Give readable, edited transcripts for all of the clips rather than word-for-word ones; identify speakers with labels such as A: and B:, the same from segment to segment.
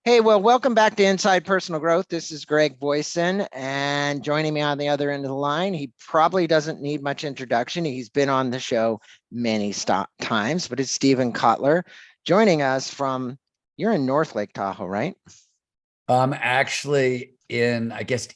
A: Hey, well, welcome back to Inside Personal Growth. This is Greg Boyson, and joining me on the other end of the line, he probably doesn't need much introduction. He's been on the show many times, but it's Stephen Kotler joining us from, you're in North Lake Tahoe, right?
B: I'm actually in, I guess,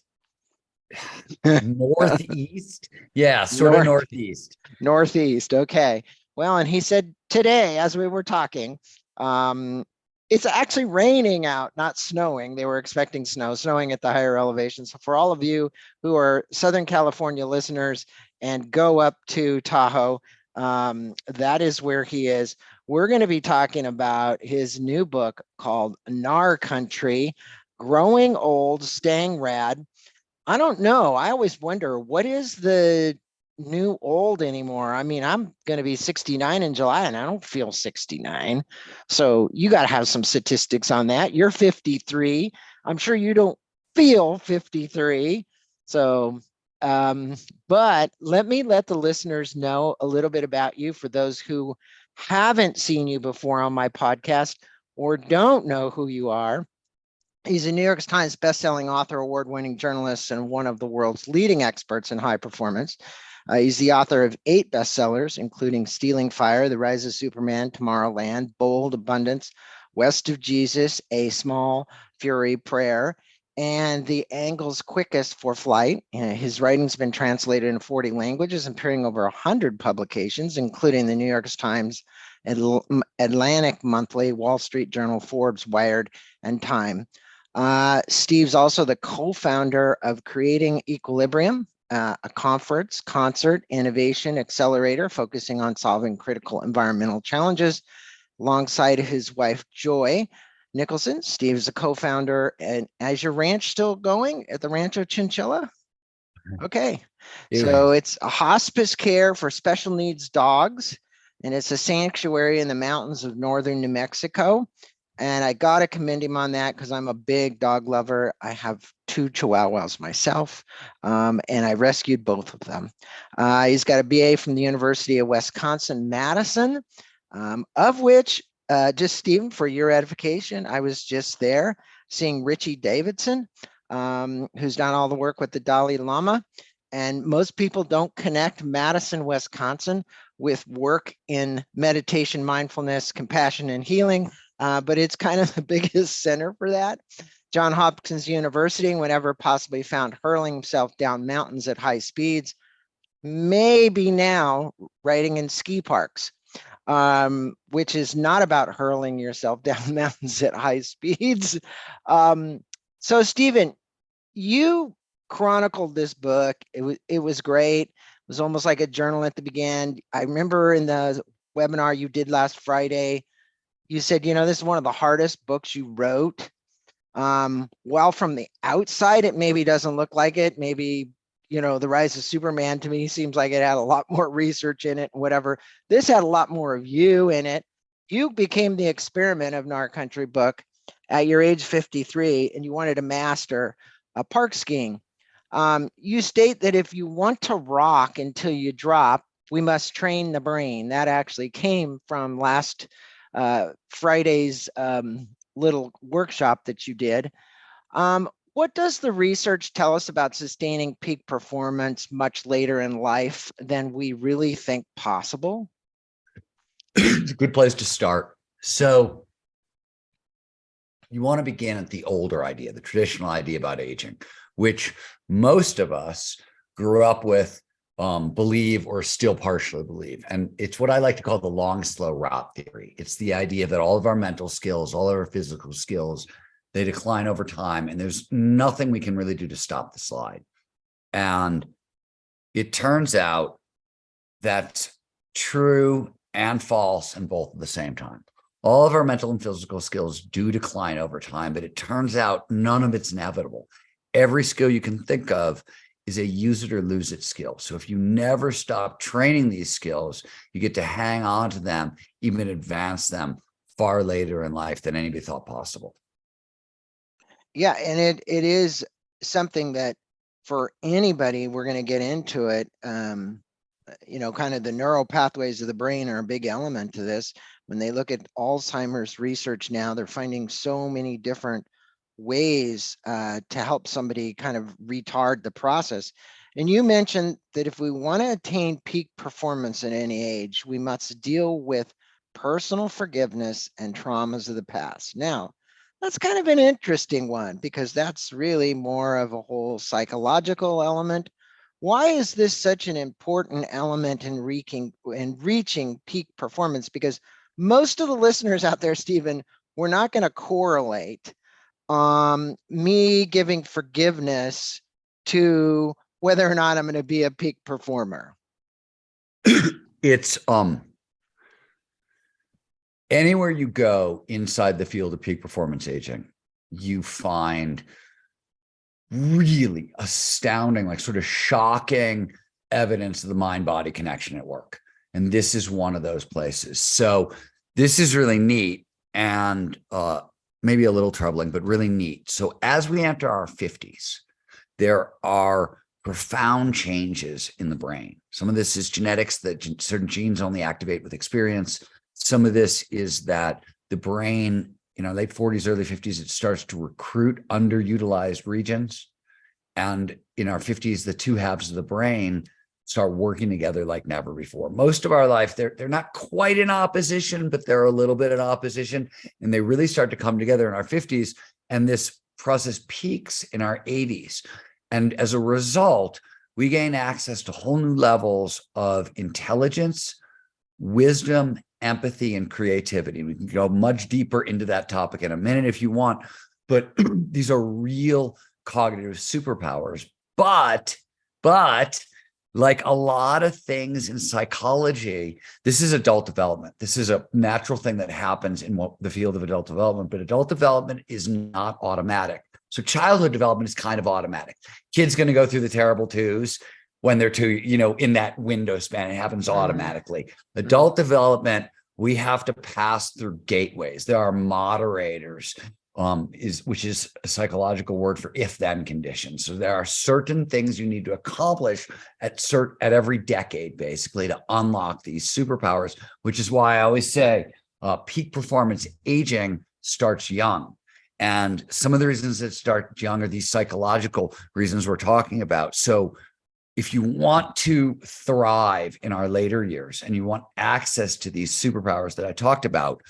B: northeast. Yeah, sort of
A: North,
B: northeast.
A: Northeast. Okay. Well, and he said today, as we were talking, um, it's actually raining out, not snowing. They were expecting snowing at the higher elevations. So for all of you who are Southern California listeners and go up to Tahoe, that is where he is. We're going to be talking about his new book called Gnar Country, Growing Old, Staying Rad. I don't know. I always wonder, what is the new old anymore? I mean, I'm going to be 69 in July and I don't feel 69. So you got to have some statistics on that. You're 53. I'm sure you don't feel 53. So, but let the listeners know a little bit about you for those who haven't seen you before on my podcast or don't know who you are. He's a New York Times bestselling author, award-winning journalist, and one of the world's leading experts in high performance. He's the author of 8 bestsellers, including Stealing Fire, The Rise of Superman, Tomorrowland, Bold Abundance, West of Jesus, A Small Fury Prayer, and The Angle's Quickest for Flight. His writing's been translated in 40 languages and appearing over 100 publications, including the New York Times, Atlantic Monthly, Wall Street Journal, Forbes, Wired, and Time. Steve's also the co-founder of Creating Equilibrium, a concert innovation accelerator focusing on solving critical environmental challenges. Alongside his wife, Joy Nicholson, Steve is a co-founder. And is your ranch still going at the Rancho Chinchilla? Okay. So it's a hospice care for special needs dogs, and it's a sanctuary in the mountains of northern New Mexico. And I got to commend him on that because I'm a big dog lover. I have 2 Chihuahuas myself, and I rescued both of them. He's got a BA from the University of Wisconsin-Madison, of which, just Stephen, for your edification, I was just there seeing Richie Davidson, who's done all the work with the Dalai Lama. And most people don't connect Madison, Wisconsin with work in meditation, mindfulness, compassion, and healing. But it's kind of the biggest center for that. Johns Hopkins University, whenever possibly found hurling himself down mountains at high speeds, maybe now writing in ski parks, which is not about hurling yourself down mountains at high speeds. So Stephen, you chronicled this book. It was great. It was almost like a journal at the beginning. I remember in the webinar you did last Friday, you said, this is one of the hardest books you wrote. Well, from the outside, it maybe doesn't look like it. Maybe, The Rise of Superman to me seems like it had a lot more research in it, whatever. This had a lot more of you in it. You became the experiment of Gnar Country book at your age 53, and you wanted to master park skiing. You state that if you want to rock until you drop, we must train the brain. That actually came from last Friday's little workshop that you did. What does the research tell us about sustaining peak performance much later in life than we really think possible?
B: It's a good place to start. So you want to begin at the older idea, the traditional idea about aging, which most of us grew up with, believe, or still partially believe. And it's what I like to call the long, slow route theory. It's the idea that all of our mental skills, all of our physical skills, they decline over time, and there's nothing we can really do to stop the slide. And it turns out that's true and false and both at the same time. All of our mental and physical skills do decline over time, but it turns out none of it's inevitable. Every skill you can think of is a use it or lose it skill. So if you never stop training these skills, you get to hang on to them, even advance them far later in life than anybody thought possible.
A: Yeah, and it is something that for anybody, we're going to get into it. kind of the neural pathways of the brain are a big element to this. When they look at Alzheimer's research now, they're finding so many different ways to help somebody kind of retard the process. And you mentioned that if we want to attain peak performance at any age, we must deal with personal forgiveness and traumas of the past. Now, that's kind of an interesting one because that's really more of a whole psychological element. Why is this such an important element in reaching peak performance? Because most of the listeners out there, Stephen, we're not going to correlate me giving forgiveness to whether or not I'm going to be a peak performer.
B: It's anywhere you go inside the field of peak performance aging, you find really astounding, like sort of shocking evidence of the mind-body connection at work. And this is one of those places. So this is really neat and maybe a little troubling, but really neat. So as we enter our 50s, there are profound changes in the brain. Some of this is genetics, that certain genes only activate with experience. Some of this is that the brain, late 40s, early 50s, it starts to recruit underutilized regions. And in our 50s, the two halves of the brain start working together like never before. Most of our life, they're not quite in opposition, but they're a little bit in opposition. And they really start to come together in our 50s. And this process peaks in our 80s. And as a result, we gain access to whole new levels of intelligence, wisdom, empathy, and creativity. We can go much deeper into that topic in a minute if you want, but these are real cognitive superpowers. But like a lot of things in psychology, this is adult development. This is a natural thing that happens in the field of adult development, but adult development is not automatic. So childhood development is kind of automatic. Kids going to go through the terrible twos when they're two, in that window span. It happens automatically. Adult development, we have to pass through gateways. There are moderators, which is a psychological word for if-then conditions. So there are certain things you need to accomplish at every decade, basically, to unlock these superpowers, which is why I always say peak performance aging starts young. And some of the reasons that start young are these psychological reasons we're talking about. So if you want to thrive in our later years and you want access to these superpowers that I talked about,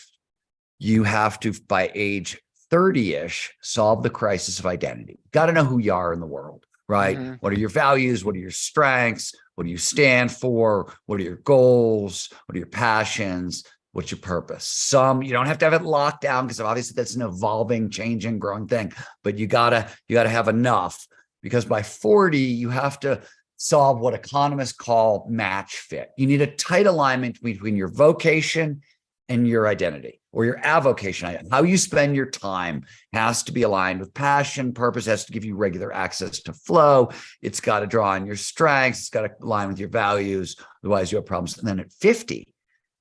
B: you have to, by age 30-ish, solve the crisis of identity. Got to know who you are in the world, right? Mm-hmm. What are your values? What are your strengths? What do you stand for? What are your goals? What are your passions? What's your purpose? You don't have to have it locked down because obviously that's an evolving, changing, growing thing, but you gotta have enough, because by 40, you have to solve what economists call match fit. You need a tight alignment between your vocation and your identity, or your avocation. How you spend your time has to be aligned with passion. Purpose has to give you regular access to flow. It's got to draw on your strengths. It's got to align with your values. Otherwise, you have problems. And then at 50,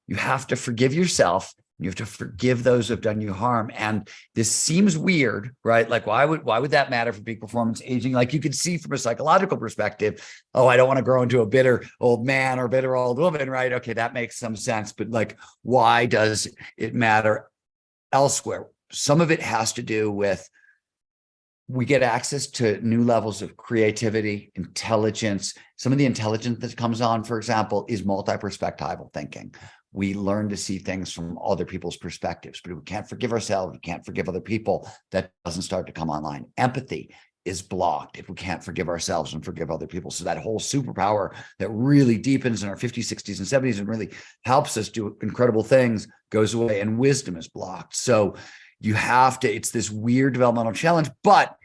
B: you have to forgive yourself. You have to forgive those who have done you harm. And this seems weird, right? Like, why would that matter for peak performance aging? Like, you could see from a psychological perspective, oh, I don't want to grow into a bitter old man or bitter old woman, right? Okay, that makes some sense. But like, why does it matter elsewhere? Some of it has to do with we get access to new levels of creativity, intelligence. Some of the intelligence that comes on, for example, is multi-perspectival thinking. We learn to see things from other people's perspectives, but if we can't forgive ourselves, we can't forgive other people, that doesn't start to come online. Empathy is blocked if we can't forgive ourselves and forgive other people. So that whole superpower that really deepens in our 50s, 60s, and 70s and really helps us do incredible things goes away, and wisdom is blocked. So you have to, it's this weird developmental challenge, but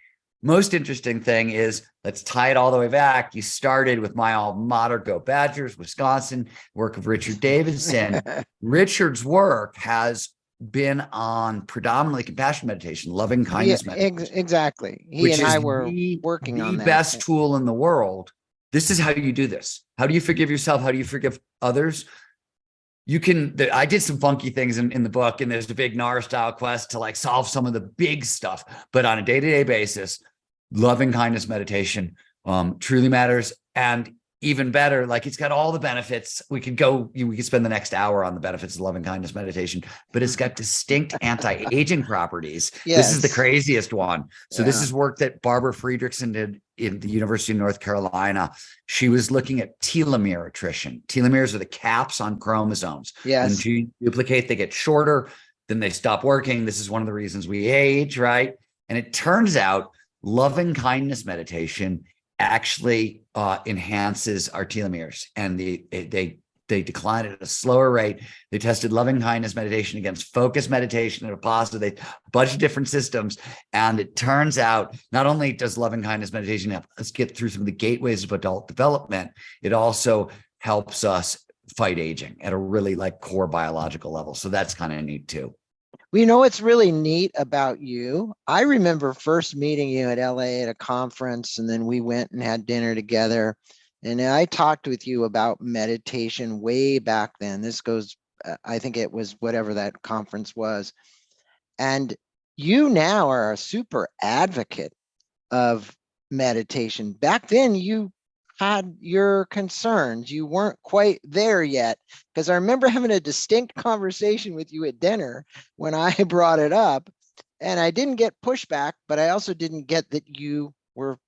B: most interesting thing is, let's tie it all the way back. You started with my alma mater, Go Badgers, Wisconsin, work of Richard Davidson. Richard's work has been on predominantly compassion meditation, loving kindness meditation.
A: Exactly. He and I were working on that.
B: The best tool in the world. This is how you do this. How do you forgive yourself? How do you forgive others? I did some funky things in the book, and there's a big Gnar style quest to like solve some of the big stuff, but on a day-to-day basis, loving kindness meditation truly matters. And even better. Like it's got all the benefits. We could spend the next hour on the benefits of loving kindness meditation, but it's got distinct anti-aging properties. This is the
A: Yes.
B: craziest one. So this
A: Yeah.
B: is work that Barbara Friedrichsen did in the University of North Carolina. She was looking at telomere attrition. Telomeres are the caps on chromosomes. When
A: Yes.
B: genes duplicate, they get shorter, then they stop working. This is one of the reasons we age, right? And it turns out loving kindness meditation actually enhances our telomeres, and they decline at a slower rate. They tested loving kindness meditation against focused meditation and Vipassana, a bunch of different systems, and it turns out not only does loving kindness meditation help us get through some of the gateways of adult development, it also helps us fight aging at a really like core biological level. So that's kind of neat too.
A: Well, you know what's really neat about you? I remember first meeting you at LA at a conference, and then we went and had dinner together. And I talked with you about meditation way back then. This goes, I think it was whatever that conference was. And you now are a super advocate of meditation. Back then, you had your concerns. You weren't quite there yet, because I remember having a distinct conversation with you at dinner when I brought it up, and I didn't get pushback, but I also didn't get that you were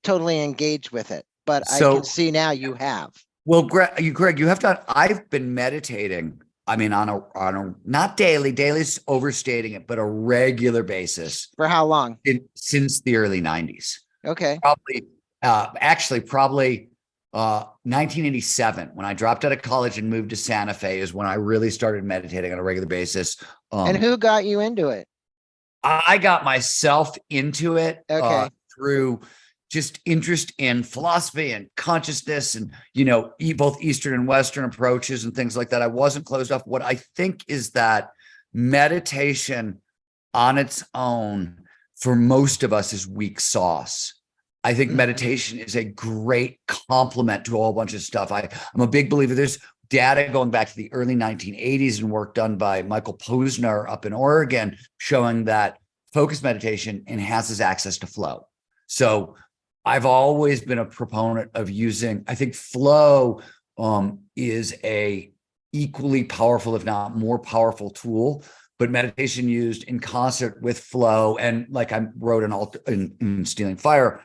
A: totally engaged with it. But I can see now you have.
B: Well, Greg, you have to. I've been meditating. I mean, on a not daily's overstating it, but a regular basis.
A: For how long?
B: Since the early 90s.
A: Okay.
B: Probably 1987, when I dropped out of college and moved to Santa Fe, is when I really started meditating on a regular basis.
A: And who got you into it?
B: I got myself into it through just interest in philosophy and consciousness and, both Eastern and Western approaches and things like that. I wasn't closed off. What I think is that meditation on its own for most of us is weak sauce. I think meditation is a great complement to a whole bunch of stuff. I'm a big believer. There's data going back to the early 1980s and work done by Michael Posner up in Oregon showing that focused meditation enhances access to flow. So I've always been a proponent of using, I think flow is a equally powerful, if not more powerful tool, but meditation used in concert with flow. And like I wrote in Stealing Fire,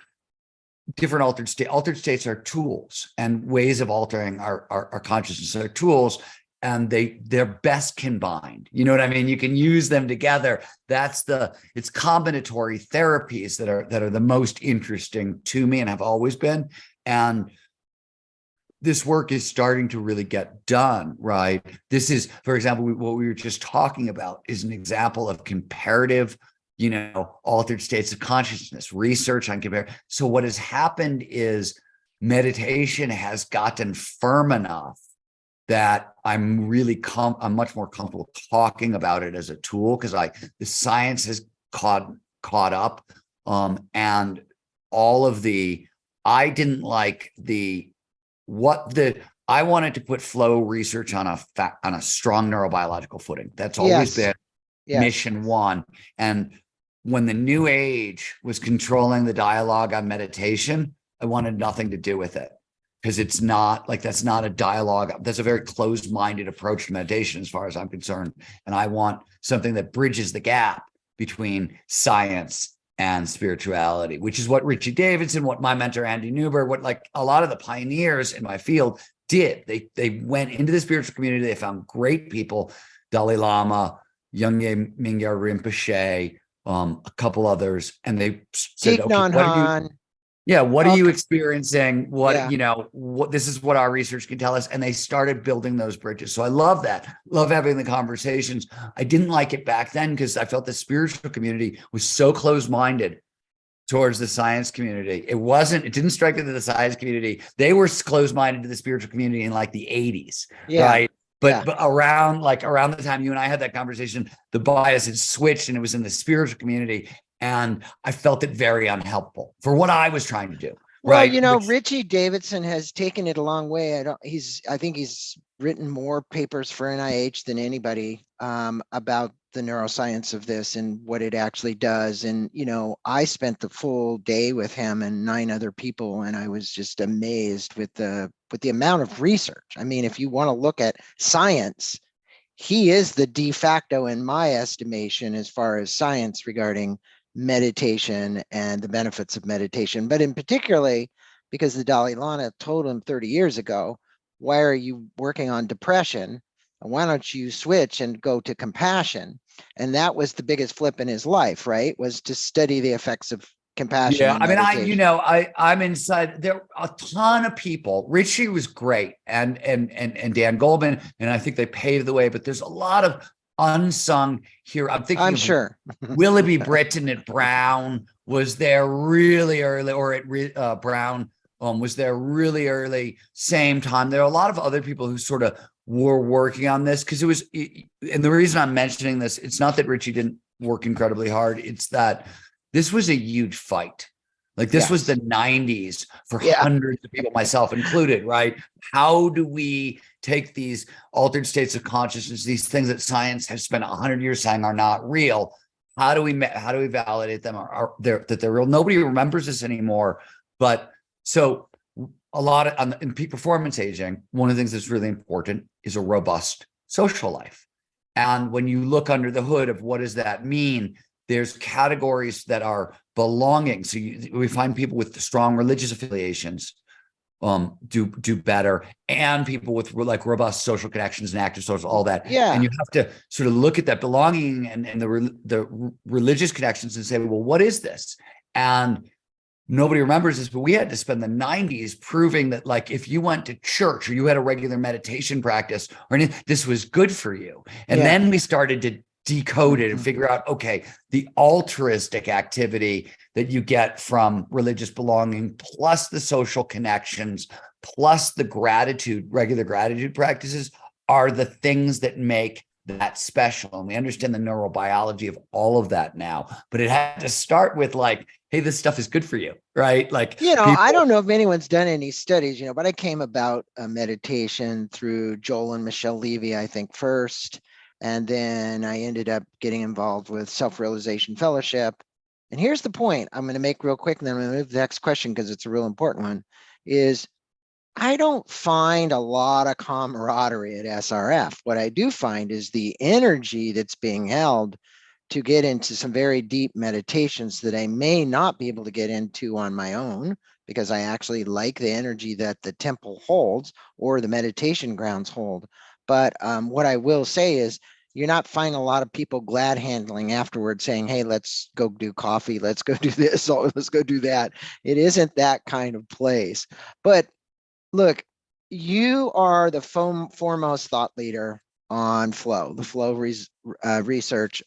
B: different altered states are tools, and ways of altering our consciousness are tools, and they're best combined. You know what I mean? You can use them together. It's combinatory therapies that are the most interesting to me and have always been. And this work is starting to really get done, right? This is, for example, what we were just talking about is an example of comparative, altered states of consciousness, research on compare. So what has happened is meditation has gotten firm enough that I'm much more comfortable talking about it as a tool, because the science has caught up, and all of I didn't like I wanted to put flow research on a strong neurobiological footing. That's always been mission one. And when the new age was controlling the dialogue on meditation, I wanted nothing to do with it, because that's not a dialogue. That's a very closed-minded approach to meditation as far as I'm concerned. And I want something that bridges the gap between science and spirituality, which is what Richie Davidson, what my mentor, Andy Newberg, what like a lot of the pioneers in my field did. They went into the spiritual community. They found great people, Dalai Lama, Yongye Mingyar Rinpoche, a couple others. And they said, what are you experiencing? This is what our research can tell us. And they started building those bridges. So I love that. Love having the conversations. I didn't like it back then because I felt the spiritual community was so closed-minded towards the science community. It didn't strike me that the science community, they were closed-minded to the spiritual community in like the 80s, right? But around the time you and I had that conversation, the bias had switched and it was in the spiritual community. And I felt it very unhelpful for what I was trying to do.
A: Well, Richie Davidson has taken it a long way. I think he's written more papers for NIH than anybody about the neuroscience of this and what it actually does. And, I spent the full day with him and 9 other people, and I was just amazed with the amount of research. I mean, if you want to look at science, he is the de facto, in my estimation, as far as science regarding meditation and the benefits of meditation. But in particularly, because the Dalai Lama told him 30 years ago, why are you working on depression? Why don't you switch and go to compassion? And that was the biggest flip in his life, right? Was to study the effects of compassion
B: Yeah,
A: and
B: I mean,
A: meditation.
B: I'm inside. There are a ton of people. Richie was great, and Dan Goldman, and I think they paved the way. But there's a lot of unsung here. I'm thinking
A: I'm
B: of
A: sure.
B: Willoughby Britton at Brown was there really early, or at Brown was there really early. Same time, there are a lot of other people who sort of were working on this because it was. And the reason I'm mentioning this, it's not that Richie didn't work incredibly hard. It's that this was a huge fight. Like this was the 90s for hundreds of people, myself included, right? How do we take these altered states of consciousness, these things that science has spent 100 years saying are not real? How do we validate them? That they're real? Nobody remembers this anymore. But so a lot of in peak performance aging, one of the things that's really important is a robust social life. And when you look under the hood of what does that mean, there's categories that are belonging. So we find people with strong religious affiliations do better, and people with like robust social connections and active social, all that.
A: Yeah.
B: And you have to sort of look at that belonging and the religious connections and say, well, what is this? And nobody remembers this, but we had to spend the 90s proving that, like, if you went to church or you had a regular meditation practice or anything, this was good for you. And then we started to decode it and figure out, okay, the altruistic activity that you get from religious belonging, plus the social connections, plus the regular gratitude practices are the things that make that special. And we understand the neurobiology of all of that now, but it had to start with like, hey, this stuff is good for you, right? Like,
A: I don't know if anyone's done any studies, but I came about meditation through Joel and Michelle Levy, I think, first. And then I ended up getting involved with Self-Realization Fellowship. And here's the point I'm going to make real quick, and then I'm going to move to the next question because it's a real important one, is I don't find a lot of camaraderie at SRF. What I do find is the energy that's being held to get into some very deep meditations that I may not be able to get into on my own, because I actually like the energy that the temple holds or the meditation grounds hold. But what I will say is you're not finding a lot of people glad handling afterwards saying, hey, let's go do coffee. Let's go do this. Or let's go do that. It isn't that kind of place. But look, you are the foremost thought leader on flow, the flow research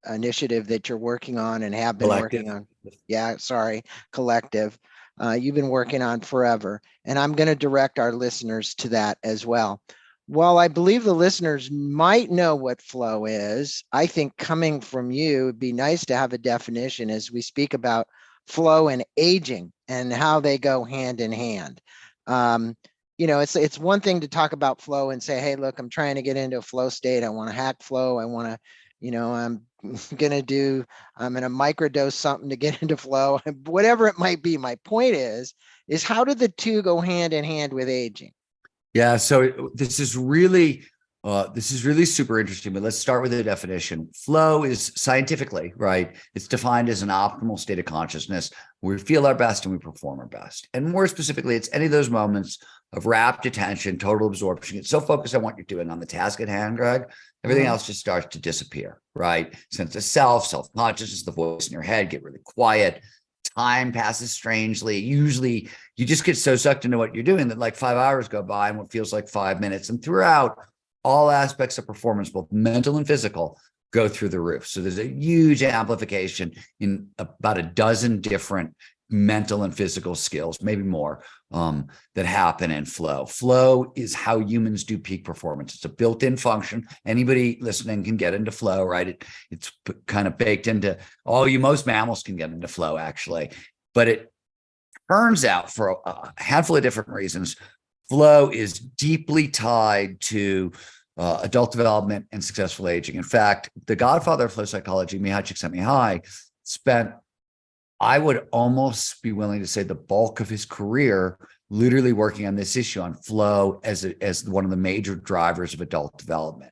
A: initiative that you're working on and have been working on. Collective. You've been working on forever. And I'm going to direct our listeners to that as well. While I believe the listeners might know what flow is, I think coming from you, it'd be nice to have a definition as we speak about flow and aging and how they go hand in hand. It's one thing to talk about flow and say, hey, look, I'm trying to get into a flow state. I want to hack flow. I want to, I'm going to microdose something to get into flow, whatever it might be. My point is how do the two go hand in hand with aging?
B: Yeah, so this is really super interesting, but let's start with the definition. Flow is scientifically, right? It's defined as an optimal state of consciousness where we feel our best and we perform our best. And more specifically, it's any of those moments of rapt attention, total absorption. It's so focused on what you're doing on the task at hand, Greg. Everything else just starts to disappear, right? Sense of self-consciousness, the voice in your head get really quiet. Time passes strangely. Usually you just get so sucked into what you're doing that like 5 hours go by in what feels like 5 minutes. And throughout, all aspects of performance, both mental and physical, go through the roof. So there's a huge amplification in about a dozen different mental and physical skills, maybe more, that happen in flow. Flow is how humans do peak performance. It's a built-in function. Anybody listening can get into flow, right? It's kind of baked into most mammals can get into flow, actually. But it turns out, for a handful of different reasons, flow is deeply tied to adult development, and successful aging. In fact, the godfather of flow psychology, Mihaly Csikszentmihalyi, spent, I would almost be willing to say, the bulk of his career literally working on this issue on flow as one of the major drivers of adult development.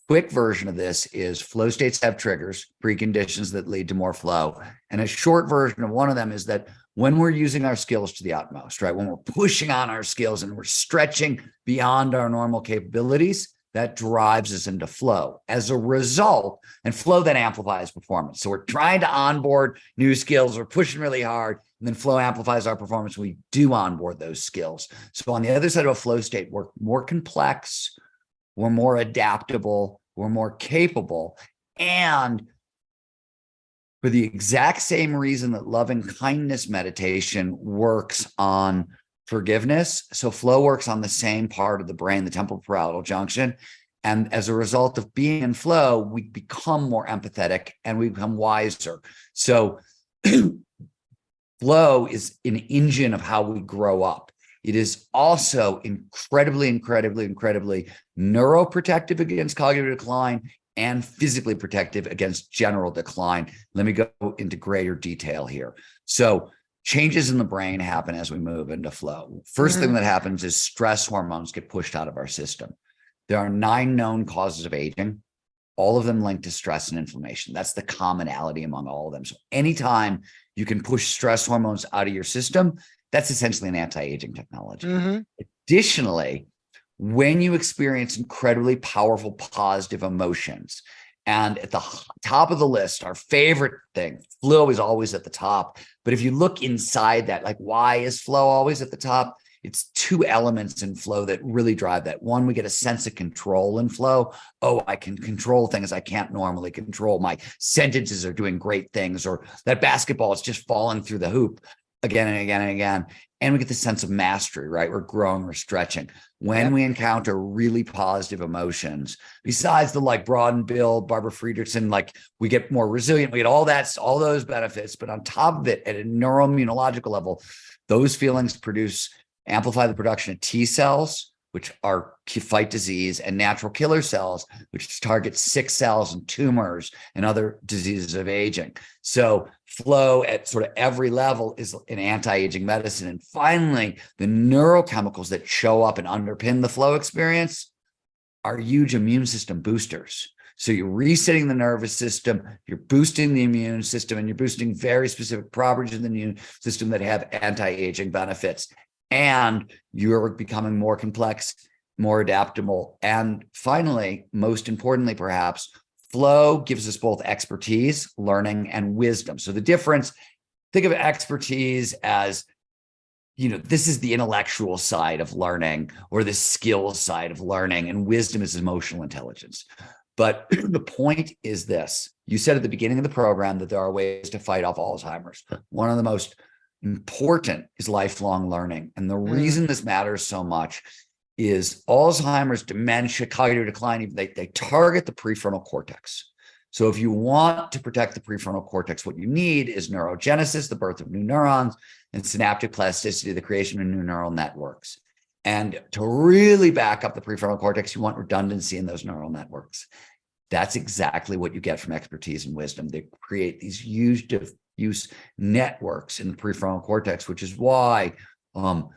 B: Quick version of this is flow states have triggers, preconditions that lead to more flow. And a short version of one of them is that when we're using our skills to the utmost, right? When we're pushing on our skills and we're stretching beyond our normal capabilities, that drives us into flow. As a result, and flow then amplifies performance. So we're trying to onboard new skills, we're pushing really hard, and then flow amplifies our performance. We do onboard those skills. So on the other side of a flow state, we're more complex, we're more adaptable, we're more capable. And for the exact same reason that loving kindness meditation works on forgiveness, so flow works on the same part of the brain, the temporal parietal junction. And as a result of being in flow, we become more empathetic and we become wiser. So flow is an engine of how we grow up. It is also incredibly neuroprotective against cognitive decline and physically protective against general decline. Let me go into greater detail here. So changes in the brain happen as we move into flow. First thing that happens is stress hormones get pushed out of our system. There are 9 known causes of aging, all of them linked to stress and inflammation. That's the commonality among all of them. So anytime you can push stress hormones out of your system, that's essentially an anti-aging technology. Additionally, when you experience incredibly powerful positive emotions, and at the top of the list, our favorite thing, flow is always at the top. But if you look inside that, like, why is flow always at the top? It's 2 elements in flow that really drive that. One, we get a sense of control in flow. Oh, I can control things I can't normally control. My sentences are doing great things, or that basketball is just falling through the hoop again and again and again. And we get the sense of mastery, right? We're growing, we're stretching. When we encounter really positive emotions, besides the like broad and build, Barbara Friedrichsen, like we get more resilient, we get all that, all those benefits. But on top of it, at a neuroimmunological level, those feelings amplify the production of T cells, which are fight disease, and natural killer cells, which target sick cells and tumors and other diseases of aging. So flow at sort of every level is an anti-aging medicine. And finally, the neurochemicals that show up and underpin the flow experience are huge immune system boosters. So you're resetting the nervous system, you're boosting the immune system, and you're boosting very specific properties of the immune system that have anti-aging benefits. And you're becoming more complex, more adaptable. And finally, most importantly, perhaps, flow gives us both expertise, learning, and wisdom. So the difference, think of expertise as, this is the intellectual side of learning, or the skill side of learning, and wisdom is emotional intelligence. But the point is this: you said at the beginning of the program that there are ways to fight off Alzheimer's. One of the most important is lifelong learning. And the reason this matters so much is Alzheimer's, dementia, cognitive decline, they target the prefrontal cortex. So if you want to protect the prefrontal cortex, what you need is neurogenesis, the birth of new neurons, and synaptic plasticity, the creation of new neural networks. And to really back up the prefrontal cortex, you want redundancy in those neural networks. That's exactly what you get from expertise and wisdom. They create these huge use networks in the prefrontal cortex, which is why lifelong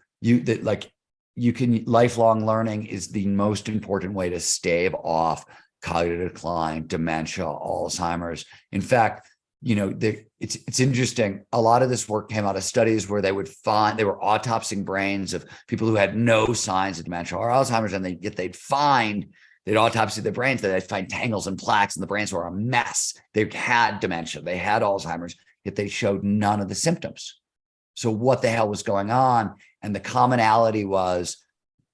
B: learning is the most important way to stave off cognitive decline, dementia, Alzheimer's. In fact, it's interesting. A lot of this work came out of studies where they were autopsying brains of people who had no signs of dementia or Alzheimer's, and they'd autopsy their brains, they'd find tangles and plaques, and the brains were a mess. They had dementia, they had Alzheimer's, yet they showed none of the symptoms. So what the hell was going on? And the commonality was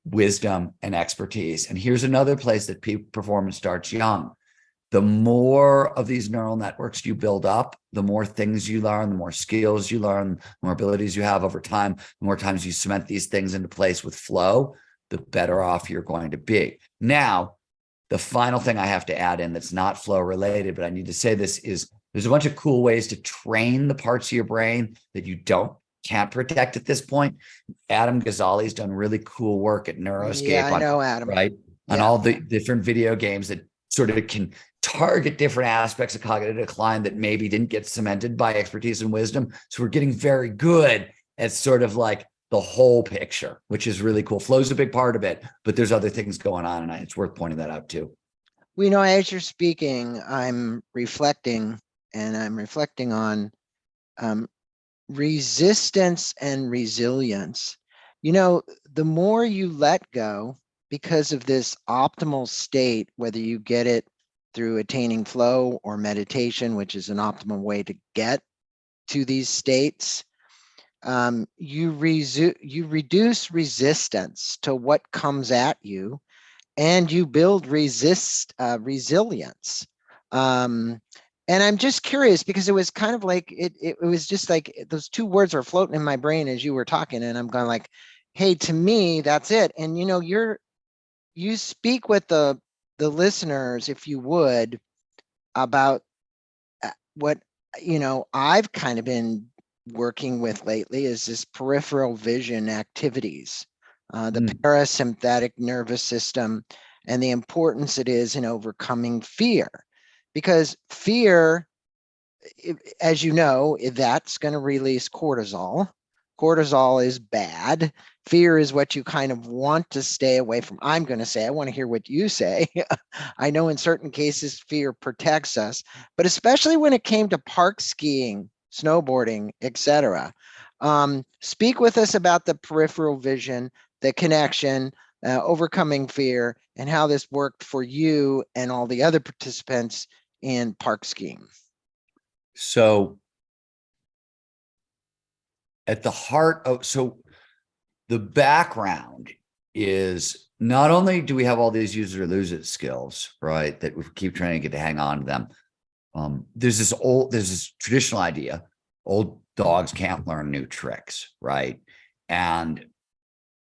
B: wisdom and expertise. And here's another place that peak performance starts young. The more of these neural networks you build up, the more things you learn, the more skills you learn, the more abilities you have over time, the more times you cement these things into place with flow, the better off you're going to be. Now, the final thing I have to add in that's not flow related, but I need to say this, is there's a bunch of cool ways to train the parts of your brain that you can't protect at this point. Adam Ghazali's done really cool work at Neuroscape.
A: Yeah, I know Adam.
B: Right? on all the different video games that sort of can target different aspects of cognitive decline that maybe didn't get cemented by expertise and wisdom. So we're getting very good at sort of like the whole picture, which is really cool. Flow's a big part of it, but there's other things going on, and it's worth pointing that out too.
A: We know as you're speaking, I'm reflecting, and I'm reflecting on resistance and resilience. You know, the more you let go because of this optimal state, whether you get it through attaining flow or meditation, which is an optimal way to get to these states, you reduce resistance to what comes at you, and you build resilience. And I'm just curious because it was kind of like it was just like those two words are floating in my brain as you were talking, and I'm going like, hey, to me, that's it. And you know, you speak with the listeners, if you would, about what you know I've kind of been working with lately is this peripheral vision activities, the parasympathetic nervous system, and the importance it is in overcoming fear. Because fear, as you know, that's going to release cortisol. Cortisol is bad. Fear is what you kind of want to stay away from. I'm going to say, I want to hear what you say. I know in certain cases, fear protects us, but especially when it came to park skiing, snowboarding, etc. Speak with us about the peripheral vision, the connection, overcoming fear, and how this worked for you and all the other participants in park skiing.
B: So at the heart of, so the background is not only do we have all these use it or lose it skills, right, that we keep trying to get to hang on to them. There's this traditional idea, old dogs can't learn new tricks, right? And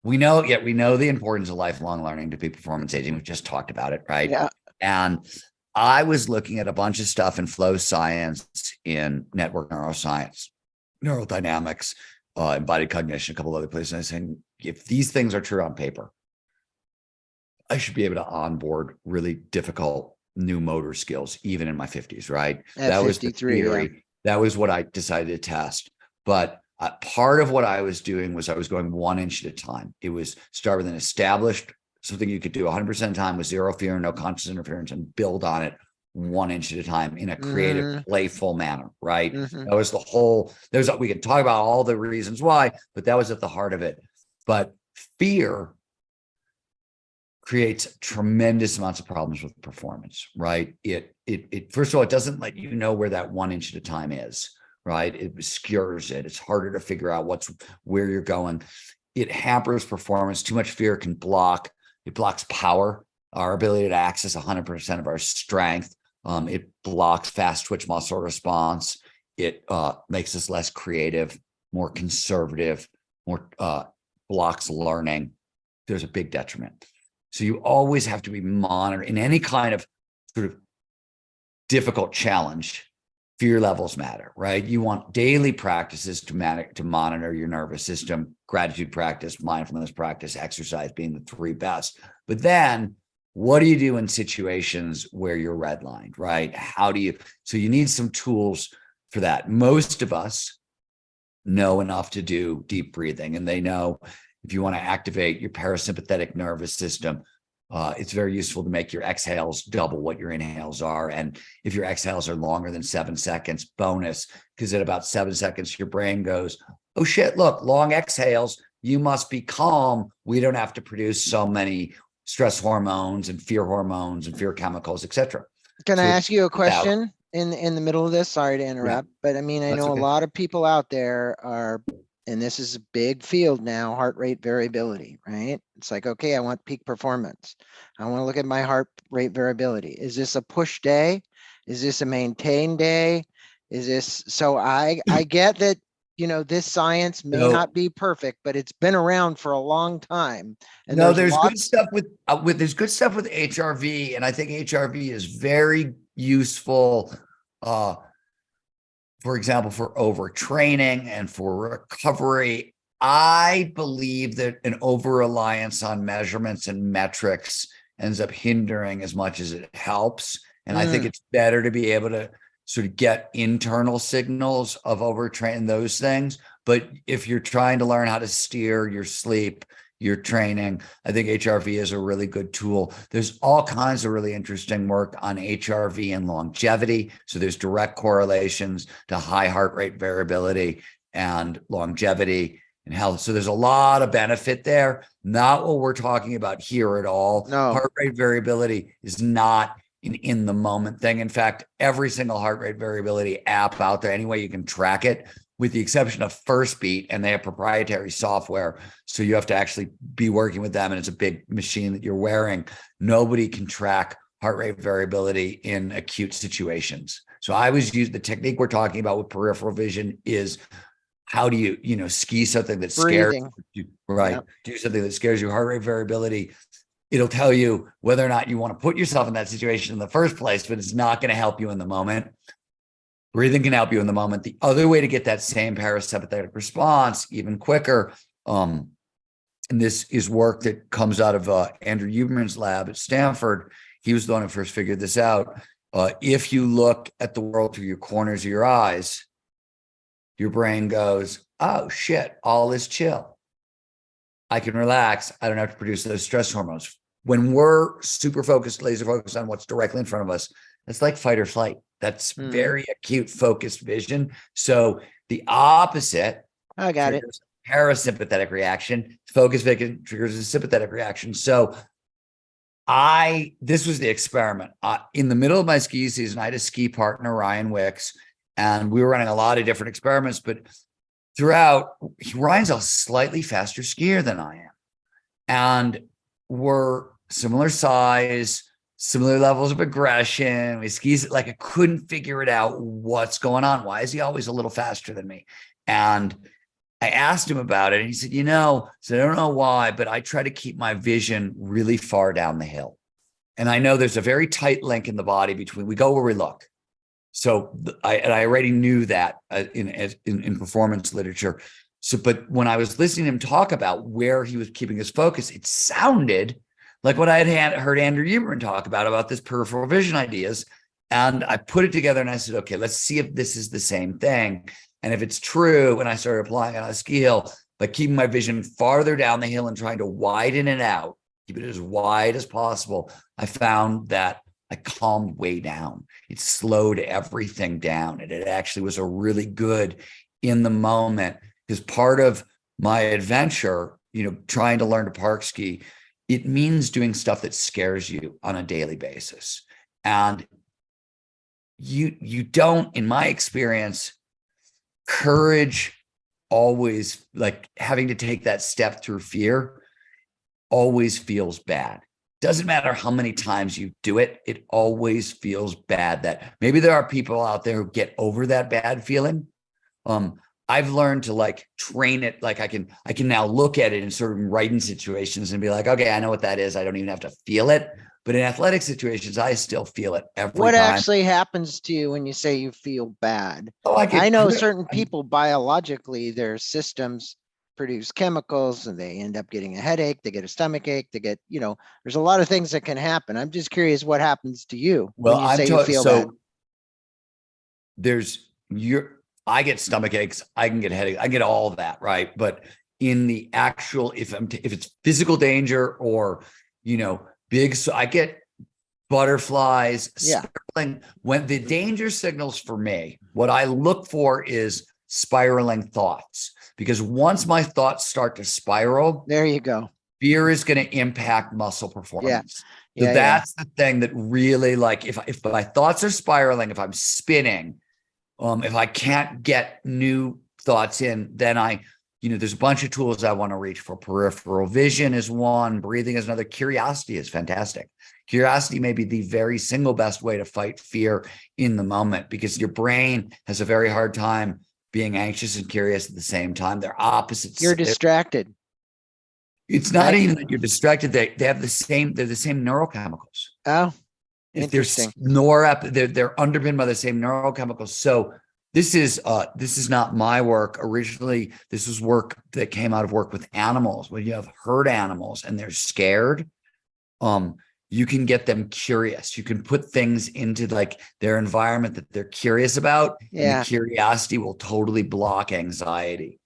B: we know the importance of lifelong learning to peak performance aging. We just talked about it, right?
A: Yeah.
B: And I was looking at a bunch of stuff in flow science, in network neuroscience, neurodynamics, embodied cognition, a couple other places. And I was saying, if these things are true on paper, I should be able to onboard really difficult new motor skills, even in my 50s, right?
A: That was the theory.
B: Yeah. That was what I decided to test. But part of what I was doing was I was going 1 inch at a time. It was start with an established, something you could do 100% of the time with zero fear, no conscious interference, and build on it 1 inch at a time in a creative, playful manner, right? That was the whole, we could talk about all the reasons why, but that was at the heart of it. But fear creates tremendous amounts of problems with performance, right? It first of all, it doesn't let you know where that 1 inch at a time is, right? It obscures it. It's harder to figure out where you're going. It hampers performance. Too much fear can block. It blocks power, our ability to access 100% of our strength. It blocks fast twitch muscle response. It makes us less creative, more conservative, more blocks learning. There's a big detriment. So you always have to be monitored in any kind of sort of difficult challenge. Fear levels matter, right? You want daily practices to monitor your nervous system, gratitude practice, mindfulness practice, exercise being the three best. But then what do you do in situations where you're redlined, right? So you need some tools for that. Most of us know enough to do deep breathing, and they know if you want to activate your parasympathetic nervous system, it's very useful to make your exhales double what your inhales are. And if your exhales are longer than 7 seconds, bonus, because at about 7 seconds, your brain goes, oh shit, look, long exhales, you must be calm. We don't have to produce so many stress hormones and fear chemicals, etc.
A: Can I ask you a question in the middle of this? Sorry to interrupt, but I mean, I know a lot of people out there are, and this is a big field now, heart rate variability, right? It's like, okay, I want peak performance. I want to look at my heart rate variability. Is this a push day? Is this a maintain day? Is this, so I get that, you know, this science may not be perfect, but it's been around for a long time. And
B: there's good stuff with HRV. And I think HRV is very useful, for example, for overtraining and for recovery. I believe that an over-reliance on measurements and metrics ends up hindering as much as it helps. And I think it's better to be able to sort of get internal signals of overtraining those things. But if you're trying to learn how to steer your sleep, your training, I think HRV is a really good tool. There's all kinds of really interesting work on HRV and longevity. So there's direct correlations to high heart rate variability and longevity and health. So there's a lot of benefit there. Not what we're talking about here at all.
A: No.
B: Heart rate variability is not an in the moment thing. In fact, every single heart rate variability app out there, any way you can track it, with the exception of First Beat, and they have proprietary software. So you have to actually be working with them, and it's a big machine that you're wearing. Nobody can track heart rate variability in acute situations. So I always use the technique we're talking about with peripheral vision is how do you, ski something that scares you, right? Yep. Do something that scares you. Heart rate variability, it'll tell you whether or not you want to put yourself in that situation in the first place, but it's not going to help you in the moment. Breathing can help you in the moment. The other way to get that same parasympathetic response even quicker, and this is work that comes out of Andrew Huberman's lab at Stanford. He was the one who first figured this out. If you look at the world through your corners of your eyes, your brain goes, oh shit, all is chill. I can relax. I don't have to produce those stress hormones. When we're super focused, laser focused on what's directly in front of us, it's like fight or flight. That's very acute focused vision. So the opposite,
A: I got it.
B: Parasympathetic reaction. Focused vision triggers a sympathetic reaction. So this was the experiment. In the middle of my ski season, I had a ski partner, Ryan Wicks, and we were running a lot of different experiments, but throughout, Ryan's a slightly faster skier than I am. And we're similar size, similar levels of aggression. We skis like I couldn't figure it out. What's going on? Why is he always a little faster than me? And I asked him about it, and he said, I don't know why, but I try to keep my vision really far down the hill. And I know there's a very tight link in the body between we go where we look. So I already knew that in performance literature. So, but when I was listening to him talk about where he was keeping his focus, it sounded like what I had heard Andrew Huberman talk about this peripheral vision ideas. And I put it together and I said, okay, let's see if this is the same thing. And if it's true, and I started applying it on a ski hill, by keeping my vision farther down the hill and trying to widen it out, keep it as wide as possible, I found that I calmed way down. It slowed everything down. And it actually was a really good in the moment, because part of my adventure, trying to learn to park ski, it means doing stuff that scares you on a daily basis. And you don't, in my experience, courage always, like having to take that step through fear, always feels bad. Doesn't matter how many times you do it, it always feels bad. That maybe there are people out there who get over that bad feeling. I've learned to train it. Like I can now look at it in certain writing situations and be like, okay, I know what that is. I don't even have to feel it. But in athletic situations, I still feel it every time.
A: What actually happens to you when you say you feel bad?
B: Oh,
A: I know certain people biologically, their systems produce chemicals and they end up getting a headache, they get a stomach ache, they get, there's a lot of things that can happen. I'm just curious what happens to you when you say you feel bad.
B: I get stomach aches, I can get headaches, I get all of that, right? But in the actual, if it's physical danger or, I get butterflies, spiraling. When the danger signals for me, what I look for is spiraling thoughts, because once my thoughts start to spiral,
A: there you go.
B: Fear is going to impact muscle performance. So that's the thing that really, if my thoughts are spiraling, if I'm spinning, if I can't get new thoughts in, then there's a bunch of tools I want to reach for. Peripheral vision is one, breathing is another. Curiosity is fantastic. Curiosity may be the very single best way to fight fear in the moment, because your brain has a very hard time being anxious and curious at the same time. They're opposites.
A: You're distracted.
B: It's not even that you're distracted. They're the same neurochemicals.
A: Oh,
B: interesting. They're underpinned by the same neurochemicals. So this is not my work. Originally, this was work that came out of work with animals. When you have herd animals and they're scared, you can get them curious. You can put things into like their environment that they're curious about. And
A: Yeah.
B: the curiosity will totally block anxiety.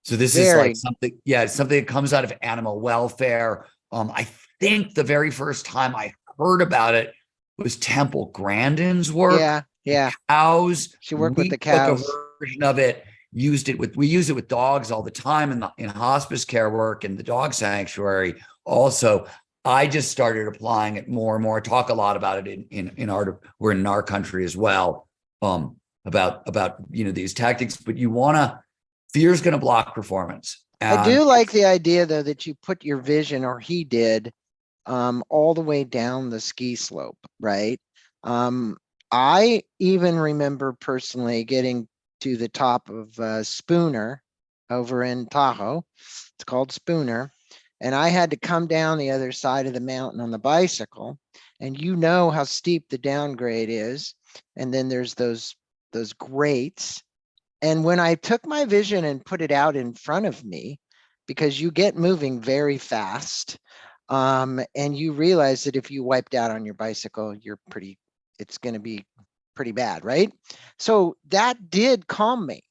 B: So this is like
A: Very.
B: something, yeah, it's something that comes out of animal welfare. I think the very first time I heard about it was Temple Grandin's work.
A: Yeah. Yeah.
B: Cows.
A: She worked with
B: We
A: the
B: took a
A: cows.
B: version of it, we use it with dogs all the time in hospice care work and the dog sanctuary. Also, I just started applying it more and more. I talk a lot about it in our, we're in Gnar Country as well. About these tactics, but fear is going to block performance.
A: I do like the idea though that you put your vision, or he did, all the way down the ski slope, right? I even remember personally getting to the top of Spooner over in Tahoe. It's called Spooner. And I had to come down the other side of the mountain on the bicycle. And you know how steep the downgrade is. And then there's those grates. And when I took my vision and put it out in front of me, because you get moving very fast, and you realize that if you wiped out on your bicycle, it's going to be pretty bad, right? So that did calm me,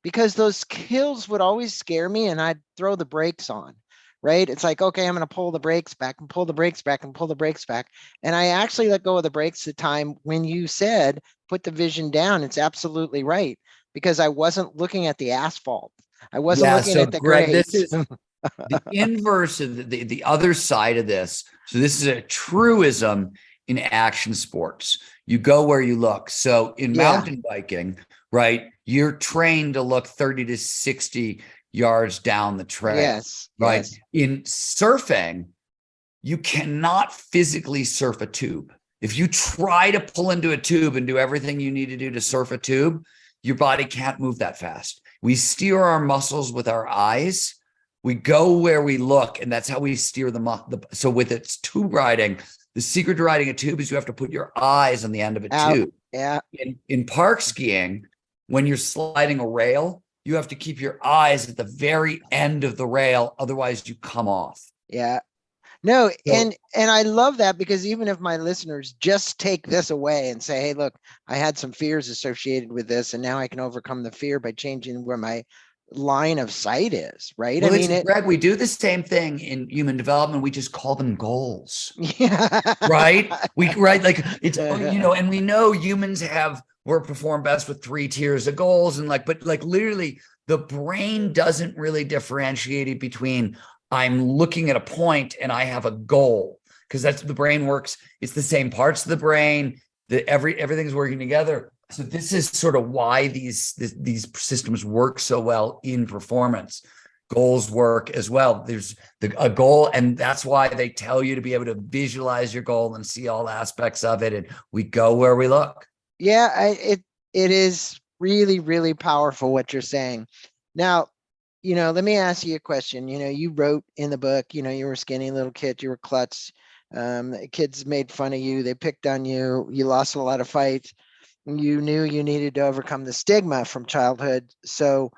A: because those hills would always scare me and I'd throw the brakes on, right? It's like, okay, I'm going to pull the brakes back and pull the brakes back and pull the brakes back. And I actually let go of the brakes the time when you said, put the vision down. It's absolutely right, because I wasn't looking at the asphalt. I wasn't looking at the
B: Greg,
A: grades.
B: this is the inverse of the other side of this. So this is a truism in action sports. You go where you look. So in mountain biking, right, you're trained to look 30 to 60 yards down the trail.
A: Yes.
B: Right.
A: Yes.
B: In surfing, you cannot physically surf a tube. If you try to pull into a tube and do everything you need to do to surf a tube, your body can't move that fast. We steer our muscles with our eyes. We go where we look, and that's how we steer so with its tube riding, the secret to riding a tube is you have to put your eyes on the end of a tube.
A: Yeah.
B: In park skiing, when you're sliding a rail, you have to keep your eyes at the very end of the rail. Otherwise, you come off.
A: Yeah. No, and I love that, because even if my listeners just take this away and say, hey, look, I had some fears associated with this, and now I can overcome the fear by changing where my line of sight is, right?
B: Well, Greg, we do the same thing in human development. We just call them goals.
A: Yeah.
B: Right? Like it's, and we know humans perform best with 3 tiers of goals, and but literally the brain doesn't really differentiate it between I'm looking at a point and I have a goal, because that's what the brain works. It's the same parts of the brain that everything's working together. So this is sort of why these systems work so well in performance. Goals work as well. There's a goal, and that's why they tell you to be able to visualize your goal and see all aspects of it. And we go where we look.
A: Yeah, it is really, really powerful what you're saying. Now, let me ask you a question. You wrote in the book, you were a skinny little kid, you were klutz. Kids made fun of you. They picked on you. You lost a lot of fights. You knew you needed to overcome the stigma from childhood. So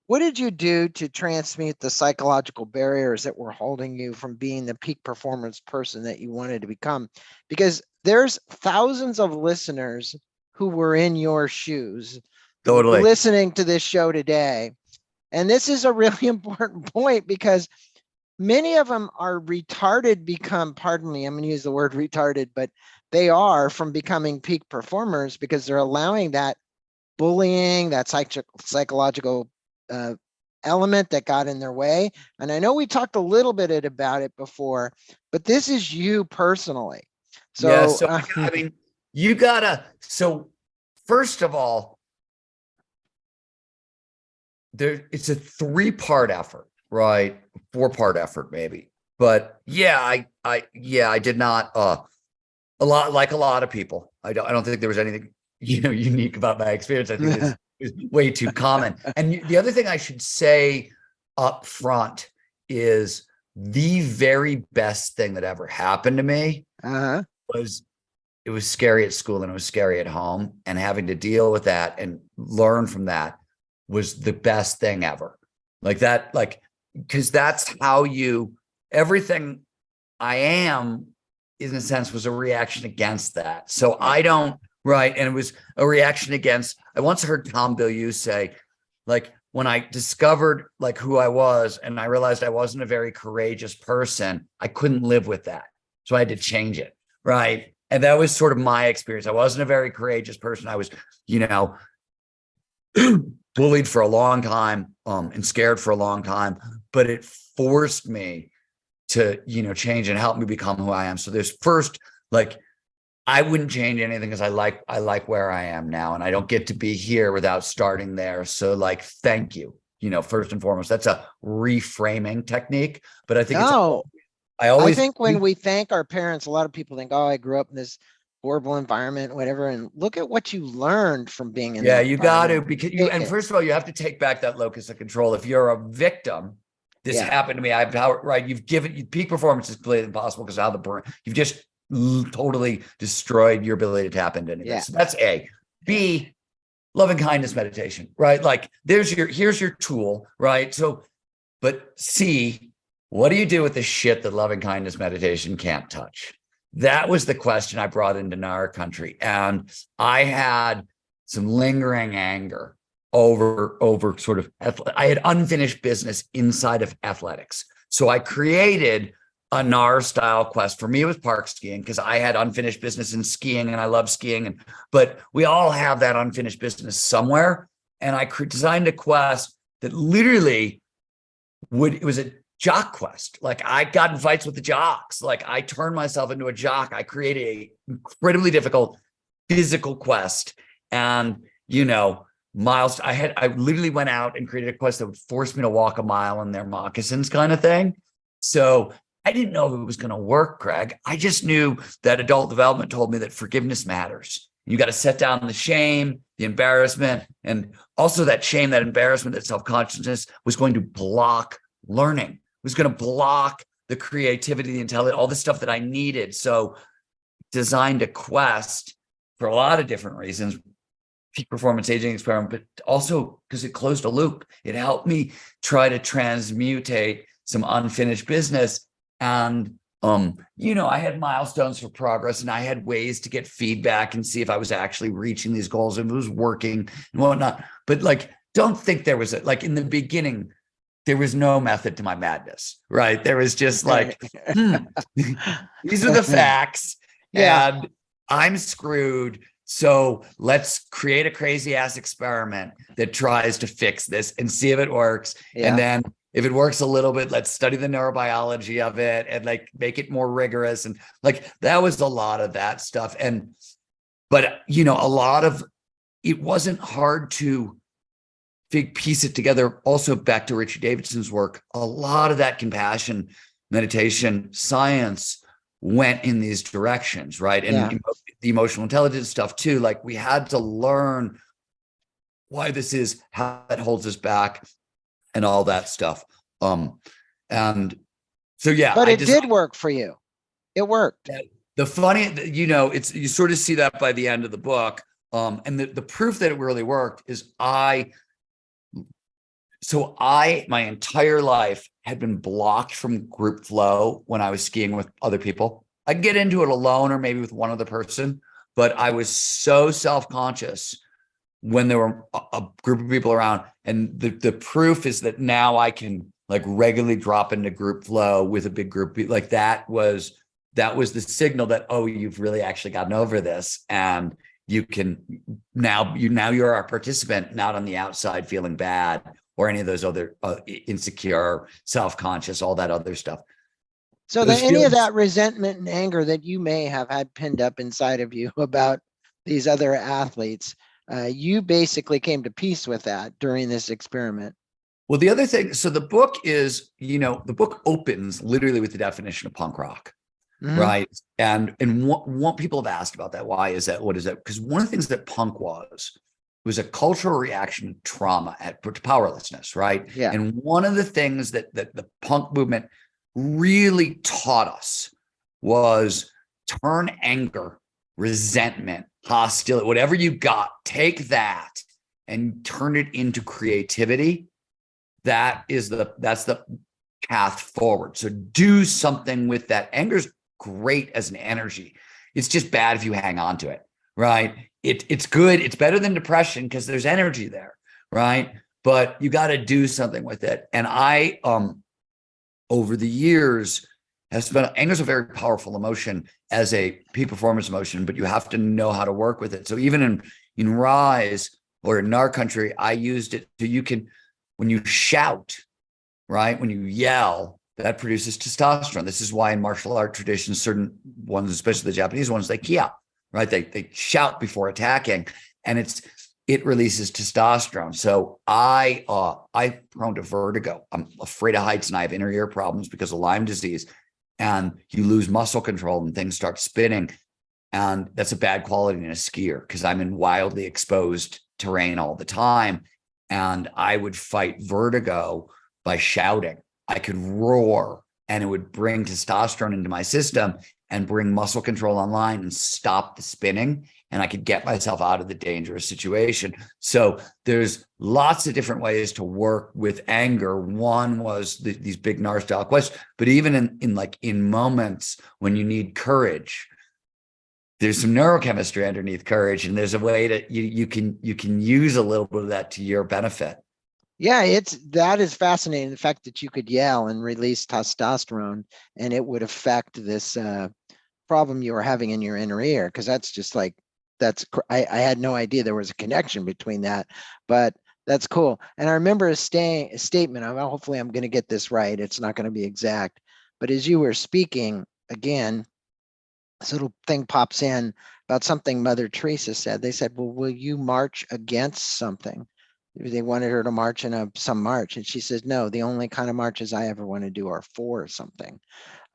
A: what did you do to transmute the psychological barriers that were holding you from being the peak performance person that you wanted to become? Because there's thousands of listeners who were in your shoes,
B: Totally,
A: listening to this show today. And this is a really important point, because many of them are retarded pardon me, I'm going to use the word retarded, but they are from becoming peak performers, because they're allowing that bullying, that psychological element that got in their way. And I know we talked a little bit about it before, but this is you personally. So,
B: yeah, so I mean, you gotta, so first of all, it's a 3-part effort, right? 4-part effort, maybe. But yeah, I did not, a lot of people. I don't think there was anything, unique about my experience. I think it's way too common. And the other thing I should say up front is the very best thing that ever happened to me was, it was scary at school and it was scary at home, and having to deal with that and learn from that was the best thing ever. Because that's how everything I am in a sense, was a reaction against that. So I don't, right. And it was a reaction against, I once heard Tom Bilyeu say, like, when I discovered like who I was and I realized I wasn't a very courageous person, I couldn't live with that. So I had to change it. Right. And that was sort of my experience. I wasn't a very courageous person. I was, bullied for a long time, and scared for a long time, but it forced me to, change and help me become who I am. So there's first, like, I wouldn't change anything because I like where I am now, and I don't get to be here without starting there. So like, thank you, first and foremost. That's a reframing technique, but I think
A: I think when we thank our parents, a lot of people think, oh, I grew up in this horrible environment, whatever. And look at what you learned from being in that
B: you got to,
A: environment.
B: because and first of all, you have to take back that locus of control. If you're a victim, this happened to me. You've given peak performance is completely impossible because of how you've just totally destroyed your ability to tap into anything. Yeah. So that's A. B, loving kindness meditation, right? Like here's your tool, right? So, but C, what do you do with the shit that loving kindness meditation can't touch? That was the question I brought into Gnar Country. And I had some lingering anger over sort of, I had unfinished business inside of athletics. So I created a Gnar style quest. For me, it was park skiing because I had unfinished business in skiing and I love skiing. But we all have that unfinished business somewhere. And I designed a quest that literally it was a jock quest. Like I got in fights with the jocks. Like I turned myself into a jock. I created a incredibly difficult physical quest. And, miles. I literally went out and created a quest that would force me to walk a mile in their moccasins kind of thing. So I didn't know if it was going to work, Greg. I just knew that adult development told me that forgiveness matters. You got to set down the shame, the embarrassment, and also that shame, that embarrassment, that self-consciousness was going to block learning. It was going to block the creativity, the intelligence, all the stuff that I needed. So designed a quest for a lot of different reasons, peak performance aging experiment, but also because it closed a loop. It helped me try to transmutate some unfinished business. And, I had milestones for progress and I had ways to get feedback and see if I was actually reaching these goals and it was working and whatnot. But like, don't think there was in the beginning, there was no method to my madness, right? There was just like, these are the facts and I'm screwed. So let's create a crazy ass experiment that tries to fix this and see if it works. Yeah. And then if it works a little bit, let's study the neurobiology of it and like make it more rigorous. And like, that was a lot of that stuff. But a lot of, it wasn't hard to piece it together. Also back to Richard Davidson's work, a lot of that compassion, meditation, science went in these directions, right? And the emotional intelligence stuff too. Like we had to learn why this is, how it holds us back, and all that stuff. And so
A: but it did work for you. It worked.
B: The funny, it's you sort of see that by the end of the book. And the proof that it really worked is my entire life had been blocked from group flow when I was skiing with other people. I'd get into it alone or maybe with one other person, but I was so self-conscious when there were a group of people around. And the proof is that now I can like regularly drop into group flow with a big group. Like that was the signal that, oh, you've really actually gotten over this. And you can you're our participant, not on the outside feeling bad or any of those other insecure, self-conscious, all that other stuff.
A: So any of that resentment and anger that you may have had pinned up inside of you about these other athletes, you basically came to peace with that during this experiment.
B: Well, the other thing, so the book is, the book opens literally with the definition of punk rock, right? And what people have asked about that. Why is that? What is that? Because one of the things that punk was a cultural reaction to trauma, to powerlessness, right?
A: Yeah.
B: And one of the things that the punk movement really taught us was turn anger, resentment, hostility, whatever you got, take that and turn it into creativity. That's the path forward. So do something with that. Anger's great as an energy. It's just bad if you hang on to it, right? It's good. It's better than depression because there's energy there, right? But you got to do something with it. And I, over the years, have spent, anger is a very powerful emotion as a peak performance emotion, but you have to know how to work with it. So even in Rise or in Gnar Country, I used it so you can, when you shout, right? When you yell, that produces testosterone. This is why in martial art traditions, certain ones, especially the Japanese ones, they kia, right? They shout before attacking, and it releases testosterone. So I'm prone to vertigo. I'm afraid of heights, and I have inner ear problems because of Lyme disease. And you lose muscle control and things start spinning. And that's a bad quality in a skier because I'm in wildly exposed terrain all the time. And I would fight vertigo by shouting. I could roar, and it would bring testosterone into my system and bring muscle control online and stop the spinning. And I could get myself out of the dangerous situation. So there's lots of different ways to work with anger. One was these big Gnar style questions, but even in moments when you need courage, there's some neurochemistry underneath courage, and there's a way that you can use a little bit of that to your benefit.
A: Yeah, that is fascinating. The fact that you could yell and release testosterone and it would affect this problem you were having in your inner ear, because that's just like, I had no idea there was a connection between that, but that's cool. And I remember a statement, hopefully I'm going to get this right. It's not going to be exact, but as you were speaking, again, this little thing pops in about something Mother Teresa said. They said, well, will you march against something? They wanted her to march in some march. And she says, no, the only kind of marches I ever want to do are for something.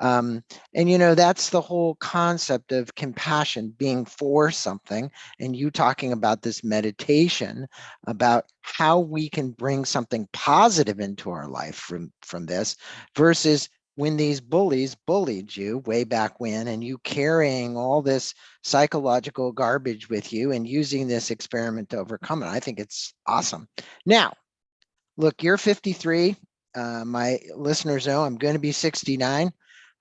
A: And, that's the whole concept of compassion, being for something. And you talking about this meditation, about how we can bring something positive into our life from this, versus when these bullies bullied you way back when, and you carrying all this psychological garbage with you and using this experiment to overcome it. I think it's awesome. Now, look, you're 53. My listeners know I'm going to be 69.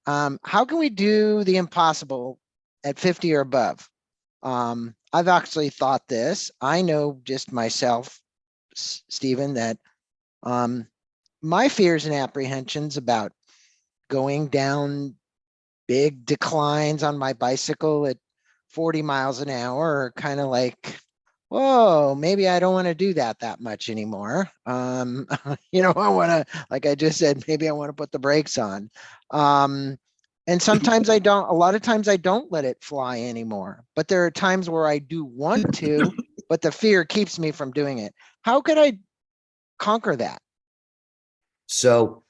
A: How can we do the impossible at 50 or above? I've actually thought this. I know just myself, Stephen, that my fears and apprehensions about going down big declines on my bicycle at 40 miles an hour are kind of like, whoa, maybe I don't want to do that much anymore. I want to, like I just said, maybe I want to put the brakes on. And sometimes I don't, a lot of times I don't let it fly anymore, but there are times where I do want to, but the fear keeps me from doing it. How could I conquer that?
B: So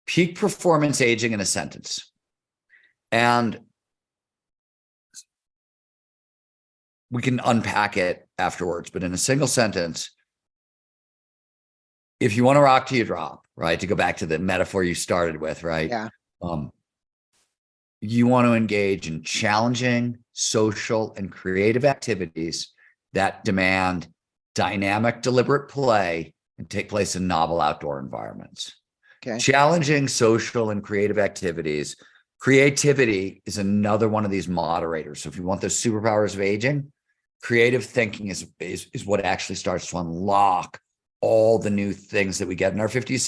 B: peak performance aging in a sentence. And we can unpack it afterwards, but in a single sentence, if you want to rock till you drop, right? To go back to the metaphor you started with, right?
A: Yeah.
B: You want to engage in challenging social and creative activities that demand dynamic, deliberate play and take place in novel outdoor environments.
A: Okay.
B: Challenging social and creative activities. Creativity is another one of these moderators. So if you want those superpowers of aging, creative thinking is what actually starts to unlock all the new things that we get in our 50s.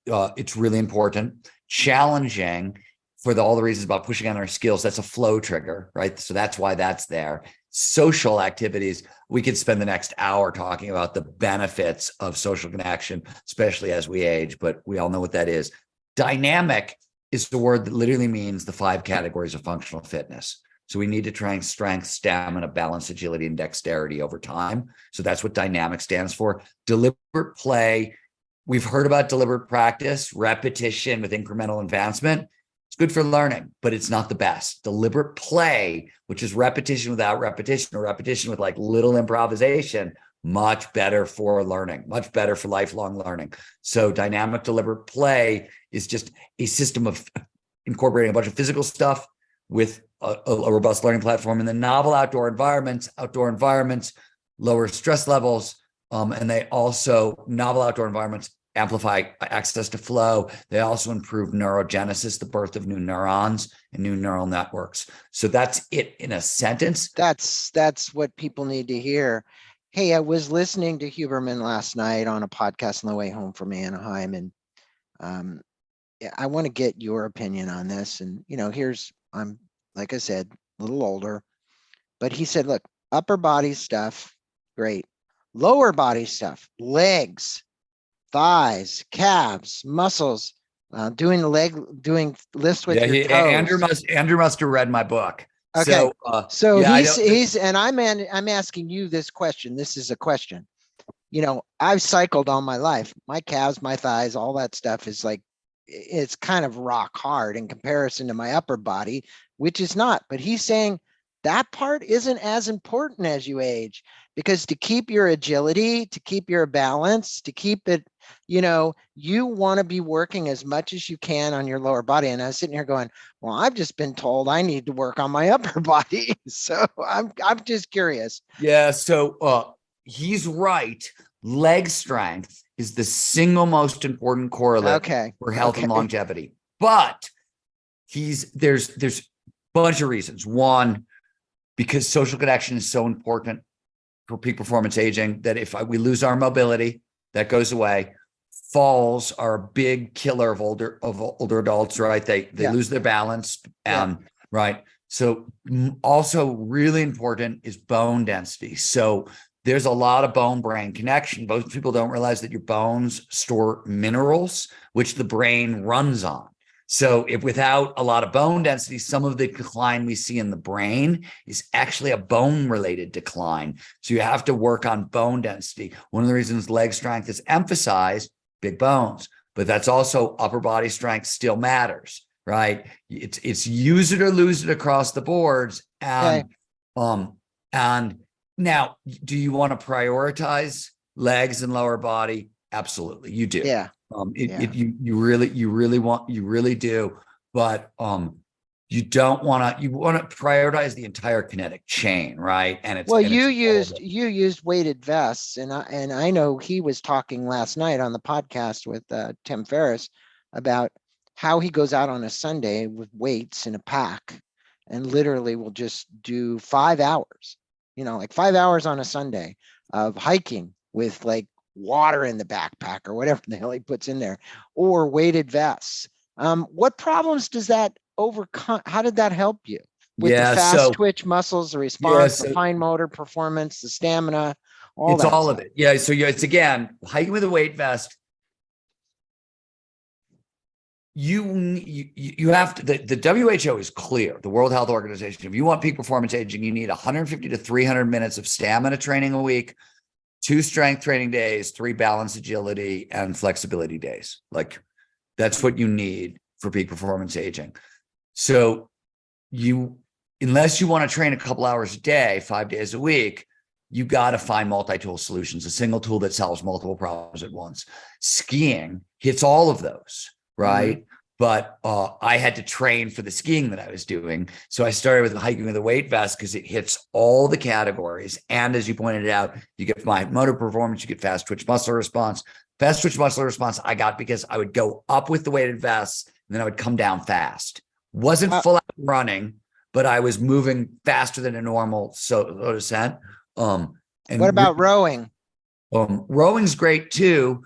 B: So it's really important. Challenging for all the reasons about pushing on our skills. That's a flow trigger, right? So that's why that's there. Social activities. We could spend the next hour talking about the benefits of social connection, especially as we age, but we all know what that is. Dynamic is the word that literally means the 5 categories of functional fitness. So we need to train strength, stamina, balance, agility, and dexterity over time. So that's what dynamic stands for. Deliberate play. We've heard about deliberate practice, repetition with incremental advancement. It's good for learning, but it's not the best. Deliberate play, which is repetition without repetition, or repetition with like little improvisation, much better for learning, much better for lifelong learning. So dynamic deliberate play is just a system of incorporating a bunch of physical stuff with a robust learning platform in the novel outdoor environments, lower stress levels. And they also, novel outdoor environments amplify access to flow. They also improve neurogenesis, the birth of new neurons and new neural networks. So that's it in a sentence.
A: That's what people need to hear. Hey, I was listening to Huberman last night on a podcast on the way home from Anaheim, and I want to get your opinion on this. And I'm, like I said, a little older, but he said, look, upper body stuff, great. Lower body stuff, legs, thighs, calves, muscles, doing lifts with your toes.
B: Andrew must have read my book.
A: Okay. So
B: yeah,
A: he's and I'm asking you this question. This is a question. I've cycled all my life. My calves, my thighs, all that stuff is like, it's kind of rock hard in comparison to my upper body, which is not. But he's saying that part isn't as important as you age, because to keep your agility, to keep your balance, to keep it, you want to be working as much as you can on your lower body. And I was sitting here going, well, I've just been told I need to work on my upper body. So I'm just curious.
B: Yeah. So he's right. Leg strength is the single most important correlate for health and longevity. But there's a bunch of reasons. One, because social connection is so important for peak performance aging, that if we lose our mobility, that goes away. Falls are a big killer of older adults, right? They lose their balance, right? So also really important is bone density. So there's a lot of bone-brain connection. Most people don't realize that your bones store minerals, which the brain runs on. So if without a lot of bone density, some of the decline we see in the brain is actually a bone-related decline. So you have to work on bone density. One of the reasons leg strength is emphasized, big bones, but that's also upper body strength still matters, right? It's use it or lose it across the boards. And now, do you want to prioritize legs and lower body? Absolutely, you do.
A: Yeah.
B: You really do. But you don't want to. You want to prioritize the entire kinetic chain, right? And
A: you used weighted vests, and I know he was talking last night on the podcast with Tim Ferriss about how he goes out on a Sunday with weights in a pack, and literally will just do 5 hours. Like 5 hours on a Sunday of hiking with like water in the backpack or whatever the hell he puts in there, or weighted vests. What problems does that overcome? How did that help you with the fast twitch muscles, the response, the fine motor performance, the stamina, all that? It's all
B: of it. Yeah. So it's again, hiking with a weight vest. You have to, the WHO is clear, the World Health Organization, if you want peak performance aging, you need 150 to 300 minutes of stamina training a week, 2 strength training days, 3 balance, agility, and flexibility days. Like that's what you need for peak performance aging. So unless you want to train a couple hours a day, 5 days a week, you got to find multi-tool solutions, a single tool that solves multiple problems at once. Skiing hits all of those. Right. Mm-hmm. But I had to train for the skiing that I was doing. So I started with hiking with a weight vest because it hits all the categories. And as you pointed out, you get my motor performance, you get fast twitch muscle response. Fast twitch muscle response I got because I would go up with the weighted vests and then I would come down fast. Wasn't full out running, but I was moving faster than a normal so descent.
A: And what about rowing?
B: Rowing's great too.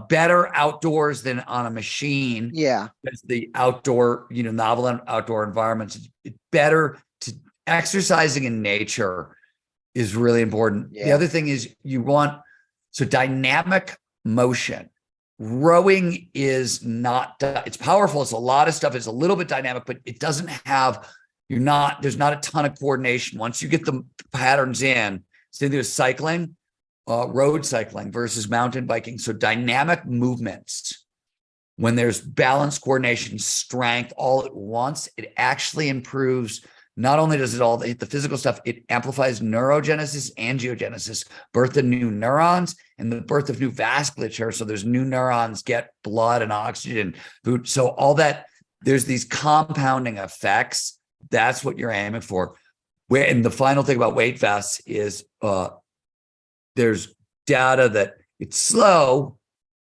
B: Better outdoors than on a machine.
A: Yeah.
B: Because the outdoor, novel outdoor environments, it's better to exercising in nature is really important. Yeah. The other thing is dynamic motion. Rowing is not, it's powerful. It's a lot of stuff. It's a little bit dynamic, but it doesn't have, there's not a ton of coordination. Once you get the patterns in, same thing with cycling. Road cycling versus mountain biking. So dynamic movements, when there's balance, coordination, strength all at once, it actually improves. Not only does it all hit the physical stuff, it amplifies neurogenesis, angiogenesis, birth of new neurons, and the birth of new vasculature. So there's new neurons get blood and oxygen, food. So all that, there's these compounding effects. That's what you're aiming for. And the final thing about weight vests is, there's data that it's slow,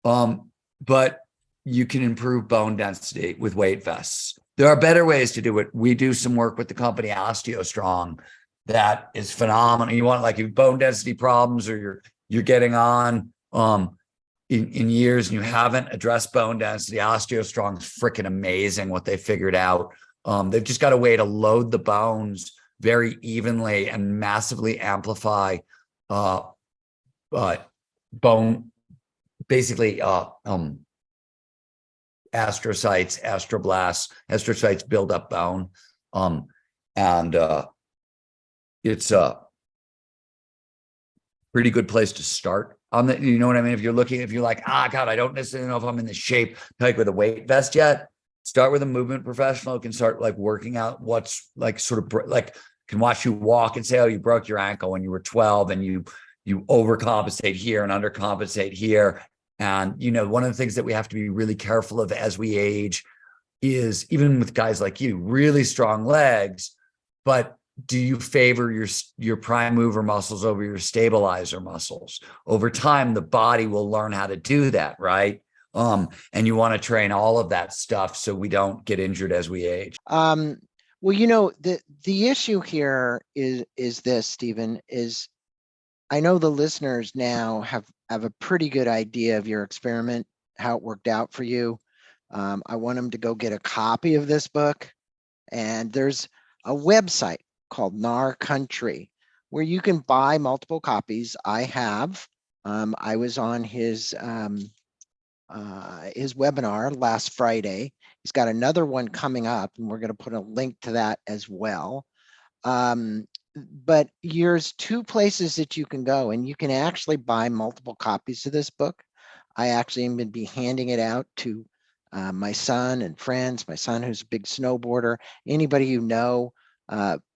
B: But you can improve bone density with weight vests. There are better ways to do it. We do some work with the company OsteoStrong that is phenomenal. You want like your bone density problems, or you're getting on in years and you haven't addressed bone density. OsteoStrong is freaking amazing what they figured out. They've just got a way to load the bones very evenly and massively amplify bone, basically astrocytes, astroblasts. Astrocytes build up bone, and it's a pretty good place to start on the, you know what I mean? If you're like, God, I don't necessarily know if I'm in the shape like with a weight vest yet, start with a movement professional who can start like working out what's like sort of like can watch you walk and say, oh, you broke your ankle when you were 12 and you overcompensate here and undercompensate here. And, you know, one of the things that we have to be really careful of as we age is, even with guys like you, really strong legs, but do you favor your prime mover muscles over your stabilizer muscles? Over time, the body will learn how to do that, right? And you want to train all of that stuff so we don't get injured as we age.
A: Well, you know, the issue here is this, Stephen, is I know the listeners now have a pretty good idea of your experiment, how it worked out for you. I want them to go get a copy of this book. And there's a website called Gnar Country where you can buy multiple copies. I have. I was on his webinar last Friday. He's got another one coming up, and we're going to put a link to that as well. But there's two places that you can go, and you can actually buy multiple copies of this book. I actually am going to be handing it out to my son and friends, my son who's a big snowboarder, anybody you know,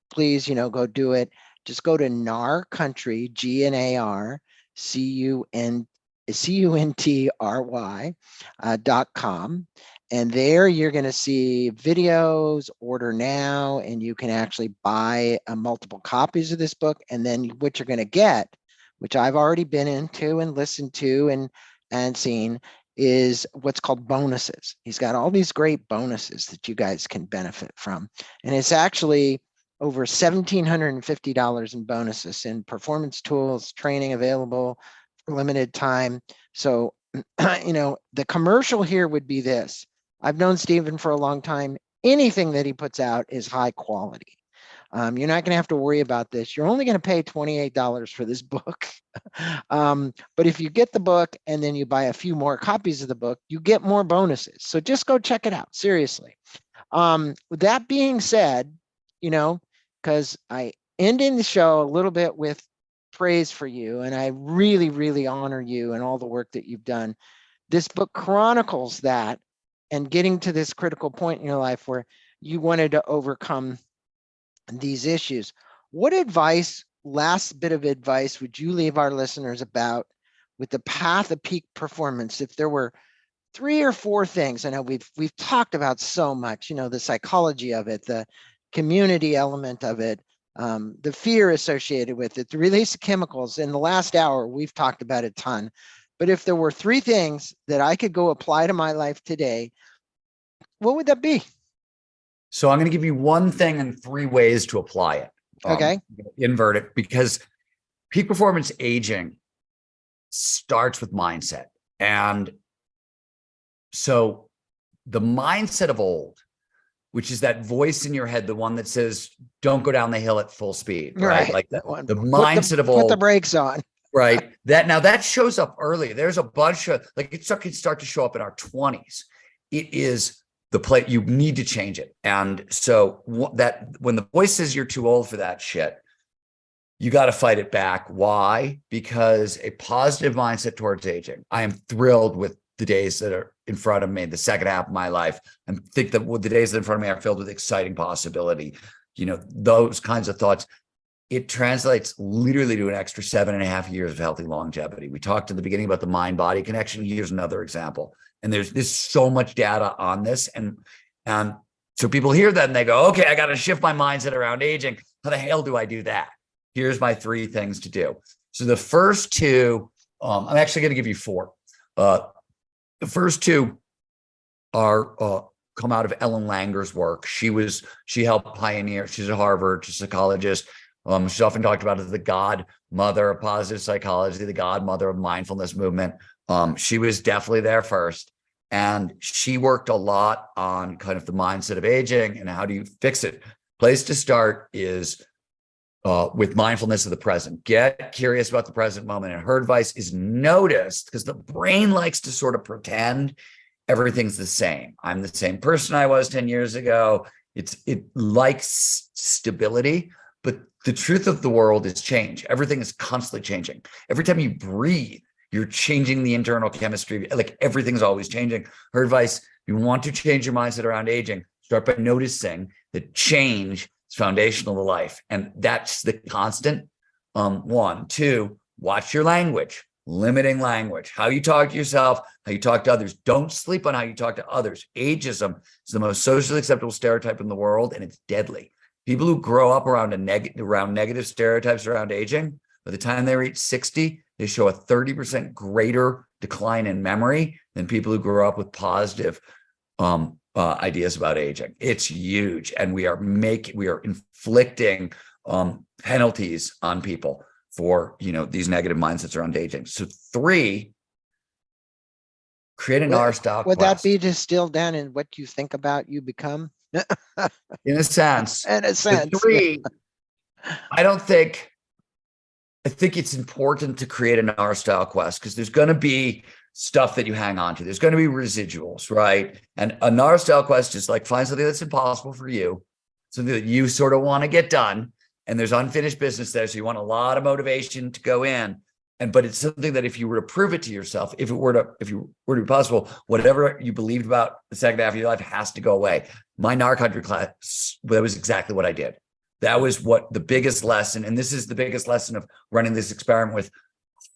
A: please, you know, go do it. Just go to Gnar Country, GNARCUNTRY.com. And there you're going to see videos, order now, and you can actually buy multiple copies of this book. And then what you're going to get, which I've already been into and listened to and seen, is what's called bonuses. He's got all these great bonuses that you guys can benefit from. And it's actually over $1,750 in bonuses in performance tools, training available for limited time. So, you know, the commercial here would be this. I've known Stephen for a long time. Anything that he puts out is high quality. You're not going to have to worry about this. You're only going to pay $28 for this book. But if you get the book and then you buy a few more copies of the book, you get more bonuses. So just go check it out. Seriously. With that being said, you know, because I end in the show a little bit with praise for you, and I really, really honor you and all the work that you've done. This book chronicles that and getting to this critical point in your life where you wanted to overcome these issues. What advice, last bit of advice, would you leave our listeners about with the path of peak performance? If there were 3 or 4 things, I know we've talked about so much, you know, the psychology of it, the community element of it, the fear associated with it, the release of chemicals. In the last hour, we've talked about a ton. But if there were 3 things that I could go apply to my life today, what would that be?
B: So I'm going to give you one thing and 3 ways to apply it.
A: Okay.
B: Invert it, because peak performance aging starts with mindset. And so the mindset of old, which is that voice in your head, the one that says, don't go down the hill at full speed, right? Like the mindset of old.
A: Put the brakes on.
B: Right. That shows up early. There's a bunch of, like, it can start to show up in our 20s. It is the play. You need to change it. And so that when the voice says you're too old for that shit, you got to fight it back. Why? Because a positive mindset towards aging. I am thrilled with the days that are in front of me, the second half of my life, and think that the days that are in front of me are filled with exciting possibility. You know, those kinds of thoughts. It translates literally to an extra 7.5 years of healthy longevity. We talked in the beginning about the mind-body connection. Here's another example. And there's so much data on this. And so people hear that and they go, okay, I got to shift my mindset around aging. How the hell do I do that? Here's my 3 things to do. So the first 2, I'm actually going to give you 4. The first two are come out of Ellen Langer's work. She helped pioneer. She's at Harvard. She's a psychologist. She's often talked about as the godmother of positive psychology, the godmother of mindfulness movement. She was definitely there first. And she worked a lot on kind of the mindset of aging and how do you fix it. Place to start is with mindfulness of the present. Get curious about the present moment. And her advice is notice, because the brain likes to sort of pretend everything's the same. I'm the same person I was 10 years ago. It likes stability, but the truth of the world is change. Everything is constantly changing. Every time you breathe, you're changing the internal chemistry. Like everything's always changing. Her advice, if you want to change your mindset around aging, start by noticing that change is foundational to life. And that's the constant. One, two, watch your language, limiting language, how you talk to yourself, how you talk to others. Don't sleep on how you talk to others. Ageism is the most socially acceptable stereotype in the world, and it's deadly. People who grow up around negative stereotypes around aging, by the time they reach 60, they show a 30% greater decline in memory than people who grow up with positive ideas about aging. It's huge, and we are inflicting penalties on people for these negative mindsets around aging. So 3, create an Gnar style
A: Would
B: quest.
A: that be distilled down in what you think about, you become?
B: In a sense.
A: In a sense.
B: The 3, I think it's important to create an Gnar style quest, because there's going to be stuff that you hang on to. There's going to be residuals, right? And a Gnar style quest is like, find something that's impossible for you, something that you sort of want to get done. And there's unfinished business there. So you want a lot of motivation to go in. But it's something that if you were to prove it to yourself, if you were to be possible, whatever you believed about the second half of your life has to go away. My Gnar Country class, that was exactly what I did. That was what the biggest lesson, and this is the biggest lesson of running this experiment with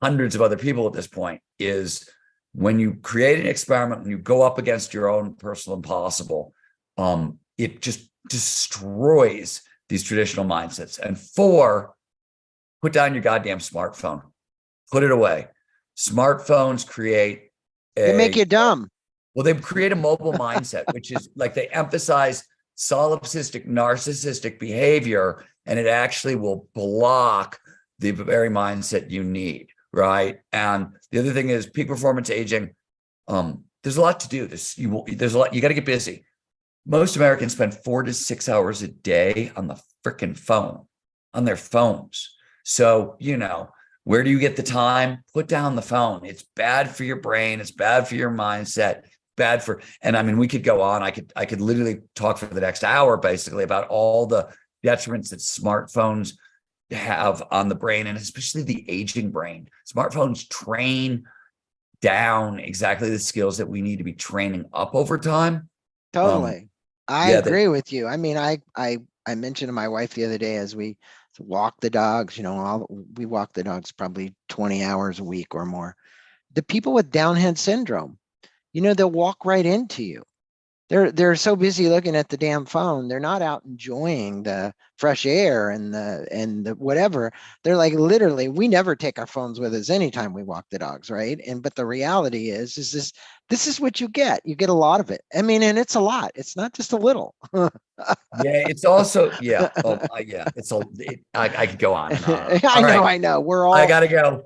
B: hundreds of other people at this point, is when you create an experiment, when you go up against your own personal impossible, it just destroys these traditional mindsets. And 4, put down your goddamn smartphone. Put it away. Smartphones
A: They make you dumb.
B: Well, they create a mobile mindset, which is like they emphasize solipsistic, narcissistic behavior, and it actually will block the very mindset you need, right? And the other thing is peak performance aging. There's a lot to do. There's a lot. You got to get busy. Most Americans spend 4 to 6 hours a day on the freaking phone, on their phones. So, where do you get the time? Put down the phone. It's bad for your brain. It's bad for your mindset. And I mean, we could go on. I could literally talk for the next hour, basically, about all the detriments that smartphones have on the brain, and especially the aging brain. Smartphones train down exactly the skills that we need to be training up over time.
A: Totally. I agree with you. I mean, I mentioned to my wife the other day, as we walk the dogs, we walk the dogs probably 20 hours a week or more. The people with Downhead syndrome, they'll walk right into you. They're so busy looking at the damn phone, they're not out enjoying the fresh air and the whatever. They're like, literally, we never take our phones with us anytime we walk the dogs, right? But the reality is this is what you get. You get a lot of it. I mean, and it's a lot. It's not just a little.
B: Yeah, it's also I could go on.
A: I know.
B: I gotta go.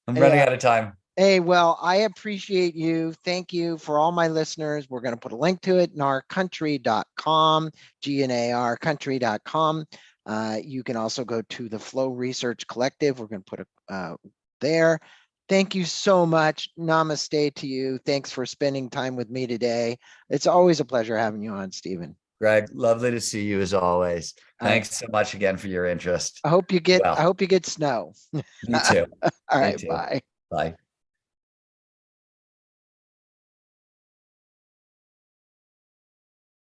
B: I'm running out of time.
A: Hey, well, I appreciate you. Thank you for all my listeners. We're going to put a link to it, gnarcountry.com, Gnar country.com. You can also go to the Flow Research Collective. We're going to put it there. Thank you so much. Namaste to you. Thanks for spending time with me today. It's always a pleasure having you on, Stephen.
B: Greg, lovely to see you as always. Thanks so much again for your interest.
A: I hope you get snow.
B: Me too.
A: All right, bye.
B: Bye.